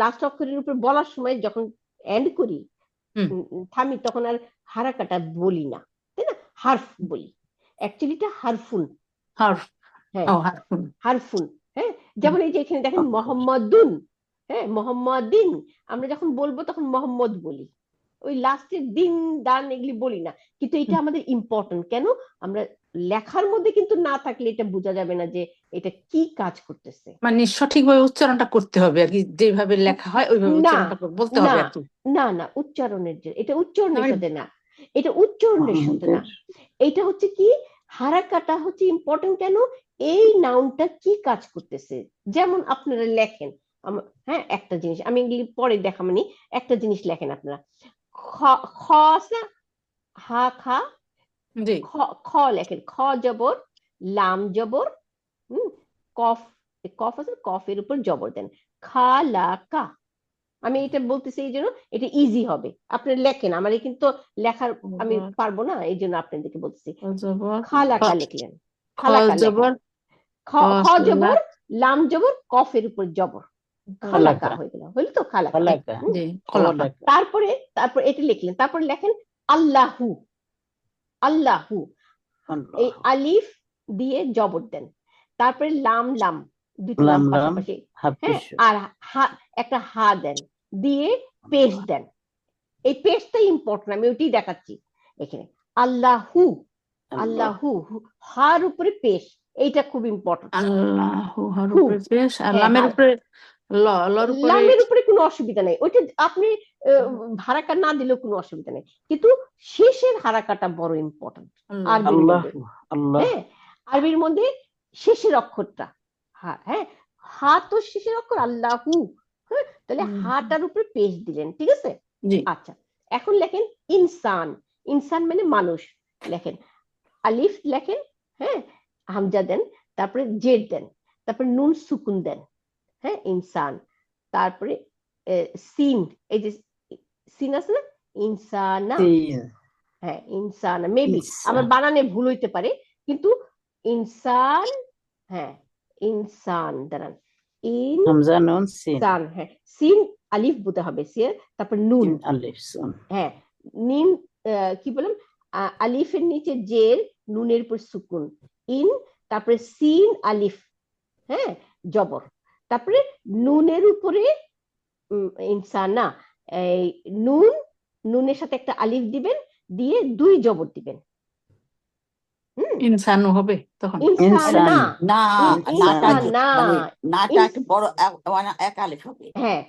লাস্ট অক্ষরের উপর বলার সময় যখন এন্ড করি, থামি, তখন আর হারাকাটা বলি না, তাই না? হারফ বলি, অ্যাকচুয়ালি এটা হারফুন। হারফ, হ্যাঁ ও হারফুন। হারফুন। হ্যাঁ, যেমন এই যে এখানে দেখেন মোহাম্মদুন, হ্যাঁ মোহাম্মদিন, আমরা যখন বলবো তখন মোহাম্মদ বলি, ওই লাস্টের দিন দান এগুলি বলি না। কিন্তু এটা আমাদের ইম্পর্টেন্ট, কেন? আমরা লেখার মধ্যে কিন্তু না থাকলে এটা বোঝা যাবে না যে এটা কি কাজ করতেছে। মানে সঠিকভাবে উচ্চারণটা করতে হবে আর কি, যেভাবে লেখা হয় ওইভাবে না উচ্চারণটা বলতে হবে না আর কি। না না, উচ্চারণের যে এটা উচ্চারণের মানে- সাথে না, এটা উচ্চারণের সাথে না, এটা হচ্ছে কি হারাকাটা হচ্ছে ইম্পর্টেন্ট। কেন? এই নাউনটা কি কাজ করতেছে। যেমন আপনারা লেখেন, হ্যাঁ একটা জিনিস আমি এগুলি পরে দেখামানি, একটা জিনিস লেখেন আপনারা, খ আছে না, হা খা, জি খ লেখেন, খ জবর, লাম জবর, কফ, কফ আছে, কফের উপর জবর দেন, খালাকা। আমি এটা বলতেছি এই জন্য এটা ইজি হবে, আপনি লেখেন, আমার কিন্তু লেখার আমি পারবো না, এই জন্য আপনাদেরকে বলতেছি। খালাকা লিখলেন, খ খালাকা লেখেন, জবর, খ জবর, লাম জবর, কফের উপর জবর, খালাকা হয়ে গেল, হইল তো? খালাকা। জি খোলাকা। তারপরে এটা লিখলেন, তারপরে লেখেন আল্লাহু, আল্লাহু, এই আলিফ দিয়ে জবর দেন, তারপরে লাম, লাম দুটো লাম পাশাপাশি, হ্যাঁ, আর একটা হা দেন, দিয়ে পেশ দেন। এই পেশটা ইম্পর্টেন্ট, আমি ওইটাই দেখাচ্ছি এখানে। আল্লাহু, আল্লাহু, হার উপরে পেশ, এইটা খুব ইম্পর্টেন্ট। আল্লাহু হার উপরে পেশ, আর লামের উপরে লর উপরে, লামের উপরে কোনো অসুবিধা নেই, ওইটা আপনি হারাকা না দিলেও কোনো অসুবিধা নেই, কিন্তু শেষের হারাকাটা বড় ইম্পর্টেন্ট। আরবির মধ্যে, হ্যাঁ আরবির মধ্যে শেষের অক্ষরটা, হ্যাঁ হা তো শেষের অক্ষর আল্লাহু, হ্যাঁ তাহলে হাটার উপরে পেশ দিলেন, ঠিক আছে? আচ্ছা, এখন লেখেন ইনসান, ইনসান মানে মানুষ, লেখেন আলিফ লেখেন, হ্যাঁ হামজা দেন, তারপরে জেড দেন, তারপরে নুন সুকুন দেন, হ্যাঁ ইনসান, তারপরে সিন, এই যে সিন আছে না, ইনসানা, হ্যাঁ ইনসান, মেবি আমার বানানে ভুল হইতে পারে, কিন্তু ইনসান, হ্যাঁ ইনসান, দাঁড়ান, ইনসান, হ্যাঁ সিন আলিফ বলতে হবে, সিন তারপর নুন আলিফ, হ্যাঁ নিন, কি বললাম, আলিফের নিচে জের, নুনের উপর সুকুন, ইন, তারপরে সিন আলিফ, হ্যাঁ জবর, তারপরে নুনের উপরে ইনসানা, এই নুন, নুনের সাথে একটা আলিফ দিবেন, দিয়ে দুই জবর দিবেন, ইনসানু হবে তখন। ইনসানা, না, ইনসানা, নাটা একটু বড় এক আলিফ হবে। হ্যাঁ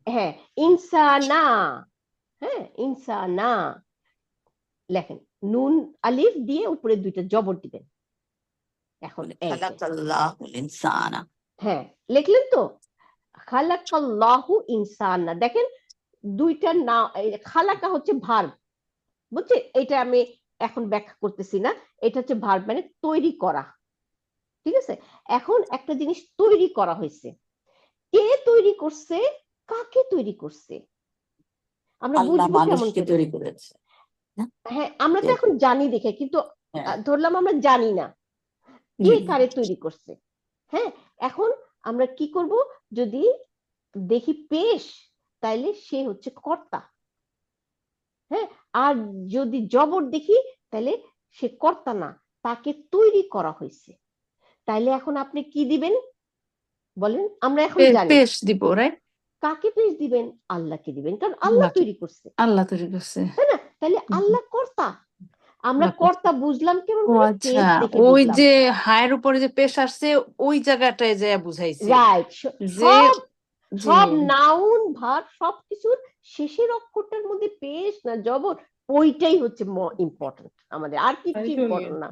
হ্যাঁ ইনসানা, হ্যাঁ ইনসানা লেখেন, নুন আলিফ দিয়ে উপরে দুইটা জবর দিবেন। এখন খালাকাল্লাহুল ইনসানা, হ্যাঁ লিখলেন তো, খালাকাল্লাহু ইনসানা, দেখেন দুইটা না, খালাকা হচ্ছে ভার্ব, বুঝছে? এটা আমি এখন ব্যাখ্যা করতেছি না, এটা হচ্ছে ভার্ব মানে তৈরি করা, ঠিক আছে? এখন একটা জিনিস তৈরি করা হয়েছে, কে তৈরি করছে, কাকে তৈরি করছে, আমরা আল্লাহ বুঝবো কেমন মানুষকে করে? তৈরি করেছে। হ্যাঁ আমরা তো এখন জানি দেখে, কিন্তু ধরলাম আমরা জানি না কে কারে তৈরি করছে। হ্যাঁ এখন আমরা কি করব, যদি দেখি পেশ, তাইলে সে হচ্ছে কর্তা, হ্যাঁ আর যদি জবর দেখি তাহলে সে কর্তা না, তাকে তৈরি করা হয়েছে। তাইলে এখন আপনি কি দিবেন বলেন? আমরা এখন জানি পেশ দিব, রাইট? কাকে পেশ দিবেন? আল্লাহকে দিবেন, কারণ আল্লাহ আল্লাহকে। তৈরি করছে, আল্লাহ তৈরি করছে। তাই না? তাহলে আল্লাহ কর্তা। আমরা আল্লাহ কর্তা বুঝলাম কেমন ও করে? আচ্ছা, পেশ দেখে ওই বুঝলাম। যে হায়ের উপরে যে পেশ আসছে ওই জায়গাটায় যে বুঝাইছে রাইট। যে সব জি সব নাউন ভার্ব সবকিছুর শেষের অক্ষরটার মধ্যে পেশ না জবর, ওইটাই হচ্ছে ইম্পর্টেন্ট আমাদের, আর কিছু ইম্পর্টেন্ট না।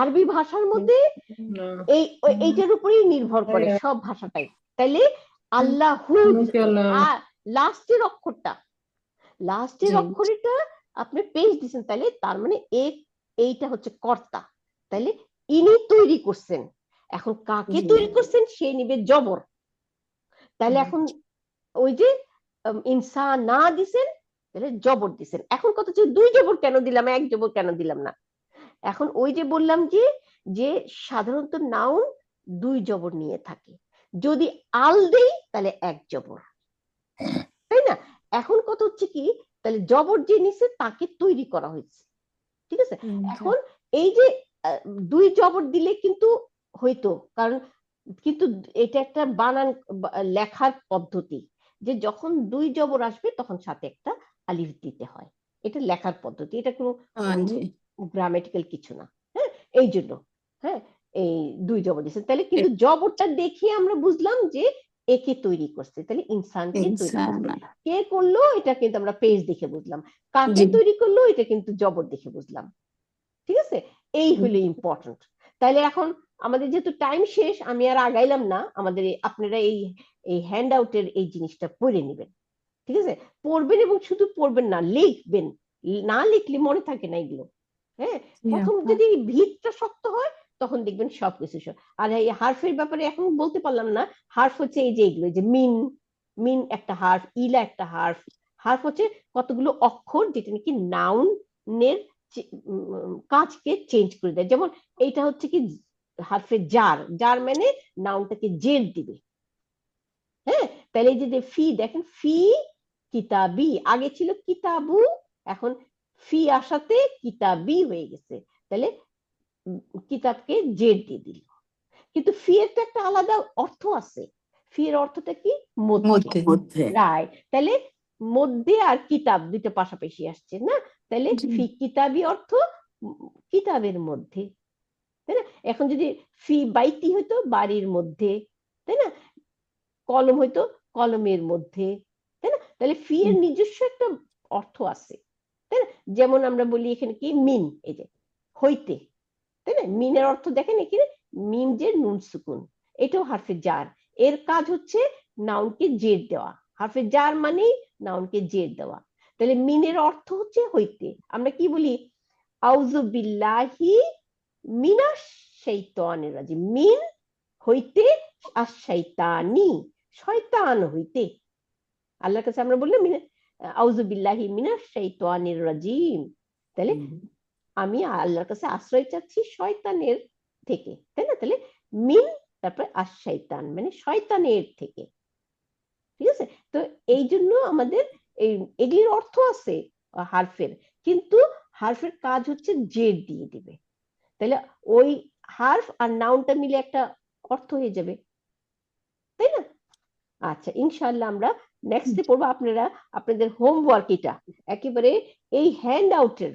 আরবি ভাষার মধ্যে এইটার উপরেই নির্ভর করে সব ভাষাটাই। তাইলে আল্লাহু লাস্টের অক্ষরটা, লাস্টের জি অক্ষরটা আপনি পেশ দিচ্ছেন, তাহলে তার মানে এইটা হচ্ছে কর্তা। তাহলে ইনি তৈরি করছেন। এখন কাকে জি তৈরি করছেন সে নিবে জবর। তাহলে এখন ওই যে ইনসান না দিছেন, তাহলে জবর দিছেন। এখন কথা হচ্ছে দুই জবর কেন দিলাম, এক জবর কেন দিলাম না? এখন ওই যে বললাম যে সাধারণত নাউন দুই জবর নিয়ে থাকে, যদি আল দেই তাহলে এক জবর, তাই না? এখন কথা হচ্ছে কি, তাহলে জবর যে নিছে তাকে তৈরি করা হয়েছে, ঠিক আছে? এখন এই যে দুই জবর দিলে কিন্তু হইতো, কারণ কিন্তু এটা একটা বানান লেখার পদ্ধতি, যে যখন দুই জবর আসবে তখন সাথে একটা আলিফ দিতে হয়, এটা লেখার পদ্ধতি, এটা কোনো জি গ্রামাটিক্যাল কিছু না। হ্যাঁ, এই জন্য হ্যাঁ এই দুই জবর দিয়েছে। তাহলে কিন্তু জবরটা দেখে আমরা বুঝলাম যে একে তৈরি করছে, তাহলে ইনসানকে তৈরি করছে। ইনসান। কে করলো এটা কিন্তু আমরা পেজ দেখে বুঝলাম, কাকে জি তৈরি করলো এটা কিন্তু জবর দেখে বুঝলাম, ঠিক আছে? এই হলো ইম্পর্টেন্ট। তাহলে এখন আমাদের যেহেতু টাইম শেষ, আমি আর আগাইলাম না, আমাদের আপনারা এই এই হ্যান্ড আউটের এই জিনিসটা পড়ে নেবেন, ঠিক আছে? পড়বেন এবং শুধু পড়বেন না, লিখবেন, না লিখলে মনে থাকে না এগুলো। হ্যাঁ, প্রথম যদি ভিতটা শক্ত হয় তখন দেখবেন সবকিছু। আর এই হার্ফের ব্যাপারে এখন বলতে পারলাম না। হার্ফ হচ্ছে এই যে এগুলো, যে মিন, মিন একটা হার্ফ, ইলা একটা হার্ফ। হার্ফ হচ্ছে কতগুলো অক্ষর যেটা নাকি নাউনের কাজকে চেঞ্জ করে দেয়। যেমন এইটা হচ্ছে কি হার্ফে জার, জার মানে নাউনটাকে জের দিবে। হ্যাঁ, তাহলে এই যে ফি দেখেন, ফি কিতাবি, আগে ছিল কিতাবু, এখন ফি আসাতে কিতাবি হয়ে গেছে, তাহলে কিতাবকে জের দিয়ে দিল। কিন্তু ফি এর তো একটা আলাদা অর্থ আছে, ফি এর অর্থটা কি? মধ্যে। মধ্যে রাইট, তাহলে মধ্যে আর কিতাব দুইটা পাশাপাশি আসছে না, তাহলে ফি কিতাবি অর্থ কিতাবের মধ্যে, তাই না? এখন যদি ফি বাইতি হইতো বাড়ির মধ্যে, তাই না? কলম হইতো কলমের মধ্যে, তাই না? তাহলে ফি এর নিজস্ব একটা অর্থ আছে, তাই না? যেমন আমরা বলি এখানে কি মিন, এই যে হইতে, তাই না? মিনের অর্থ দেখেন এখানে মিম যে নুন সুকুন, এটাও হারফে জার, এর কাজ হচ্ছে নাউনকে জের দেওয়া। হারফে জার মানেই নাউনকে জের দেওয়া। তাহলে মিনের অর্থ হচ্ছে হইতে। আমরা কি বলি? আউযু বিল্লাহি মিনাশ শাইতানির রাজিম, মিন হইতে, আর শয়তানি শয়তান হইতে। আল্লাহর কাছে আমরা বললাম আউযু বিল্লাহি মিনাশ শাইতানির রাজিম, তাহলে আমি আল্লাহর কাছে আশ্রয় চাচ্ছি শয়তানের থেকে, তাই না? তাহলে মিন তারপর আর শয়তান মানে শয়তানের থেকে, ঠিক আছে? তো এই জন্য আমাদের এগুলির অর্থ আছে হারফের, কিন্তু হারফের কাজ হচ্ছে জের দিয়ে দিবে, তাহলে ওই হারফ আর নাউনটা মিলে একটা অর্থ হয়ে যাবে, তাই না? আচ্ছা, ইনশাআল্লাহ আমরা নেক্সটে পড়বো। আপনারা আপনাদের হোমওয়ার্ক এটা একেবারে এই হ্যান্ড আউটের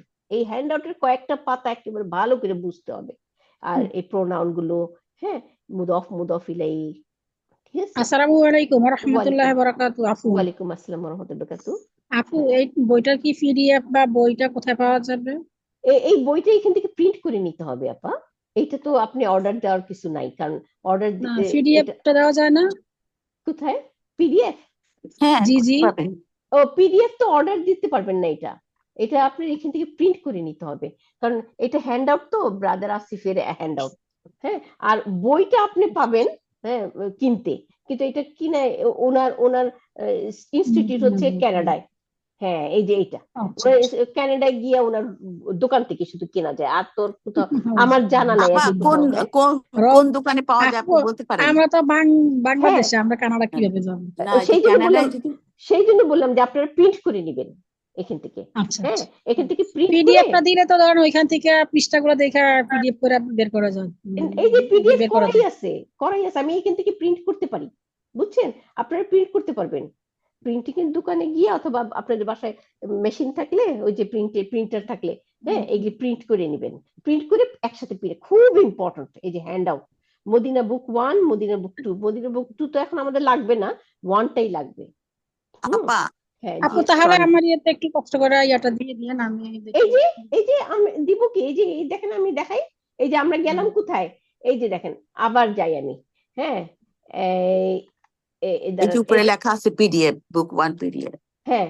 কয়েকটা পাতা একেবারে ভালো করে বুঝতে হবে, আর এই প্রোনাউন গুলো, হ্যাঁ, মুদফ ইলাই, ঠিক আছে? আসসালামু আলাইকুম ওয়া রাহমাতুল্লাহি ওয়া বারাকাতুহু। আপু, ওয়ালাইকুম আসসালাম ওয়া রাহমাতুল্লাহি ওয়া বারাকাতুহু। আপু এই বইটার কি পিডিএফ বা বইটা কোথায় পাওয়া যাবে? এই বইটা এখান থেকে প্রিন্ট করে নিতে হবে আপা। এইটা তো আপনি অর্ডার দেওয়ার কিছু নাই, কারণ অর্ডার না, দিতে পিডিএফটা দেওয়া যায় না? কোথায় পিডিএফ? হ্যাঁ জি জি। পাবেন। ও পিডিএফ তো অর্ডার দিতে পারবেন না, এটা আপনার এখান থেকে প্রিন্ট করে নিতে হবে, কারণ এটা হ্যান্ড আউট, তো ব্রাদার আসিফের হ্যান্ড আউট। হ্যাঁ, আর বইটা আপনি পাবেন হ্যাঁ কিনতে, কিন্তু এটা কিনে ওনার ইনস্টিটিউট হচ্ছে কানাডায়। হ্যাঁ, এই যে এইটা কানাডায় গিয়ে ওনার দোকান থেকে শুধু কেনা যায়, আর তোর কোথাও আমার জানা নাই আপা আছে কোন কোথাও। হ্যাঁ? কোন কোন দোকানে পাওয়া যায় আপনি আপু, বলতে পারেন? আমরা তো বাংলাদেশে, আমরা কানাডা কিভাবে যাবো? না, সেই জন্য কানাডায় বললাম, যদি সেই জন্য বললাম যে আপনারা প্রিন্ট করে নেবেন, এখান থেকে। আচ্ছা হ্যাঁ, আচ্ছা এখান থেকে প্রিন্ট করে পিডিএফটা দিলে তো ধরেন ওইখান থেকে পৃষ্ঠাগুলো দেখে পিডিএফ করে বের করা যায় এই যে পিডিএফ বের করা করাই যায় আছে, আমি এখান থেকে প্রিন্ট করতে পারি, বুঝছেন? আপনারা প্রিন্ট করতে পারবেন প্রিন্টিং এর দোকানে গিয়ে, অথবা আপনাদের বাসায় মেশিন থাকলে ওই যে প্রিন্টার থাকলে, হ্যাঁ, এগুলি প্রিন্ট করে নেবেন। প্রিন্ট করে একসাথে খুব ইম্পর্টেন্ট এই যে হ্যান্ড আউট, মদিনা বুক 1, মদিনা বুক 2। মদিনা বুক 2 তো এখন আমাদের লাগবে না, 1টাই লাগবে। আপা হ্যাঁ জি। আপু তাহলে sorry, আমার ইয়েতে একটু কষ্ট করে ইয়াটা দিয়ে দিয়েন আমি দেখি। এই যে আমি দিব কি, এই যে এই দেখেন আমি দেখাই, এই যে আমরা গেলাম কোথায়, এই যে দেখেন আবার যাই আমি, হ্যাঁ, এই এই যে দাঁড়ান, উপরে লেখা আছে PDF বুক 1 PDF। হ্যাঁ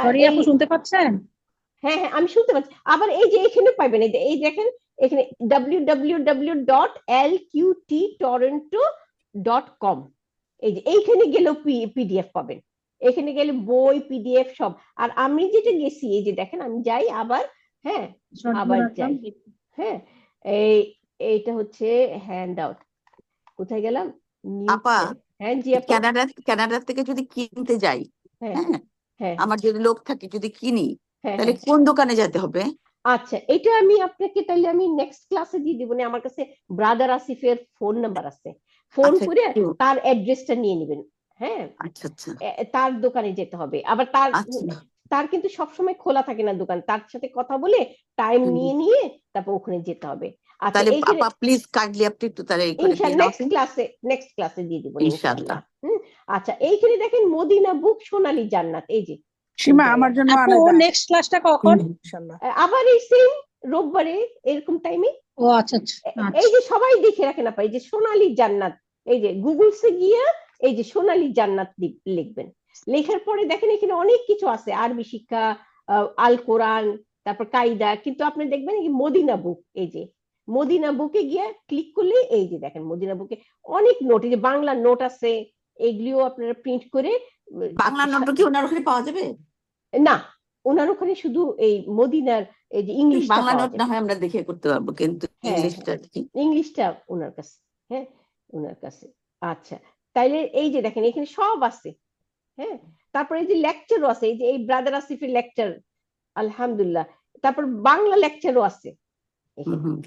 সরি আপু শুনতে পাচ্ছেন? হ্যাঁ হ্যাঁ আমি শুনতে পাচ্ছি। আবার এই যে এখানে পাবেন, এই যে এই দেখেন এখানে www.lqttoronto.com, এই যে এইখানে গেলেও পিডিএফ পাবেন, এখানে গেলে বই পিডিএফ সব। আর আমি যেটা গেছি, এই যে দেখেন আমি যাই আবার, হ্যাঁ আবার যাই, হ্যাঁ, এইটা হচ্ছে হ্যান্ড আউট। কোথায় গেলাম? আপা হ্যাঁ জি আপা। কানাডা থেকে যদি কিনতে যাই, হ্যাঁ হ্যাঁ, হ্যাঁ আমার যদি লোক থাকে, যদি কিনি, হ্যাঁ তাহলে হ্যাঁ। কোন দোকানে যেতে হবে? আচ্ছা, এটা আমি আপনাকে তাহলে আমি নেক্সট ক্লাসে দিয়ে দিব। আমার কাছে ব্রাদার আসিফের ফোন নাম্বার আছে, ফোন আচ্ছা, করে একটু তার অ্যাড্রেসটা নিয়ে নেবেন। হ্যাঁ, আচ্ছা আচ্ছা তার দোকানে যেতে হবে। আবার আচ্ছা তার কিন্তু সবসময় খোলা থাকে না দোকান, তার সাথে কথা বলে টাইম হুম। নিয়ে তারপর ওখানে যেতে হবে। আচ্ছা, তাহলে এইখানে আপা প্লিজ কাইন্ডলি আপনি একটু তাহলে এই করে দিন নেক্সট ক্লাসে দিয়ে দিব ইনশাআল্লাহ। ইনশাআল্লাহ। আচ্ছা, এইখানে দেখেন মদিনা বুক সোনালী জান্নাত, এই যে সীমা এই আমার জন্য আপু আলাদা নেক্সট ক্লাসটা কখন? ইনশাআল্লাহ। আবার এই সেম রোববারে এরকম টাইমে। ও আচ্ছা আচ্ছা এই আচ্ছা যে সবাই দেখে রাখেন আপা, এই যে সোনালী জান্নাত, এই যে গুগলসে গিয়ে এই যে সোনালী জান্নাত লিখবেন। লেখার পরে দেখেন এখানে অনেক কিছু আছে, আরবি শিক্ষা, আল কোরআন, তারপর কায়দা। কিন্তু আপনি দেখবেন এই মদিনা বুক, এই যে মদিনা বুকে গিয়ে ক্লিক করলে এই যে দেখেন মদিনা বুকে অনেক নোট, এই যে বাংলা নোট আছে, এগুলিও আপনারা প্রিন্ট করে বাংলা নোটবুক কি ওনার ওখানে পাওয়া যাবে? না, ওনার ওখানে শুধু এই মদিনার এই যে ইংলিশটা বাংলা পাওয়া নোট যায়। না হয় আমরা দেখে করতে পারবো, কিন্তু হ্যাঁ ইংলিশটা কি? ইংলিশটা ওনার কাছে, হ্যাঁ ওনার কাছে। আচ্ছা, তাইলে এই যে দেখেন এখানে সব আছে, হ্যাঁ। তারপরে এই যে লেকচারও আছে, এই যে এই ব্রাদার আসিফের লেকচার, আলহামদুলিল্লাহ। তারপর বাংলা লেকচারও আছে এখানে, হুম।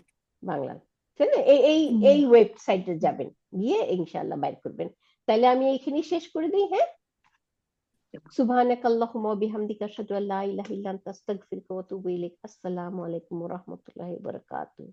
বাংলা। ঠিক আছে, এই এই এই ওয়েবসাইটে যাবেন, গিয়ে ইনশাআল্লাহ বাইর করবেন। তাহলে আমি এইখানে শেষ করে দিই। হ্যাঁ, সুবহানাকাল্লাহুম্মা ওয়া বিহামদিকা আশহাদু আল্লা ইলাহা ইল্লা আনতা আস্তাগফিরুকা ওয়া আতুবু ইলাইক। আসসালামু আলাইকুম ওয়া রাহমাতুল্লাহি ওয়া বারাকাতুহু।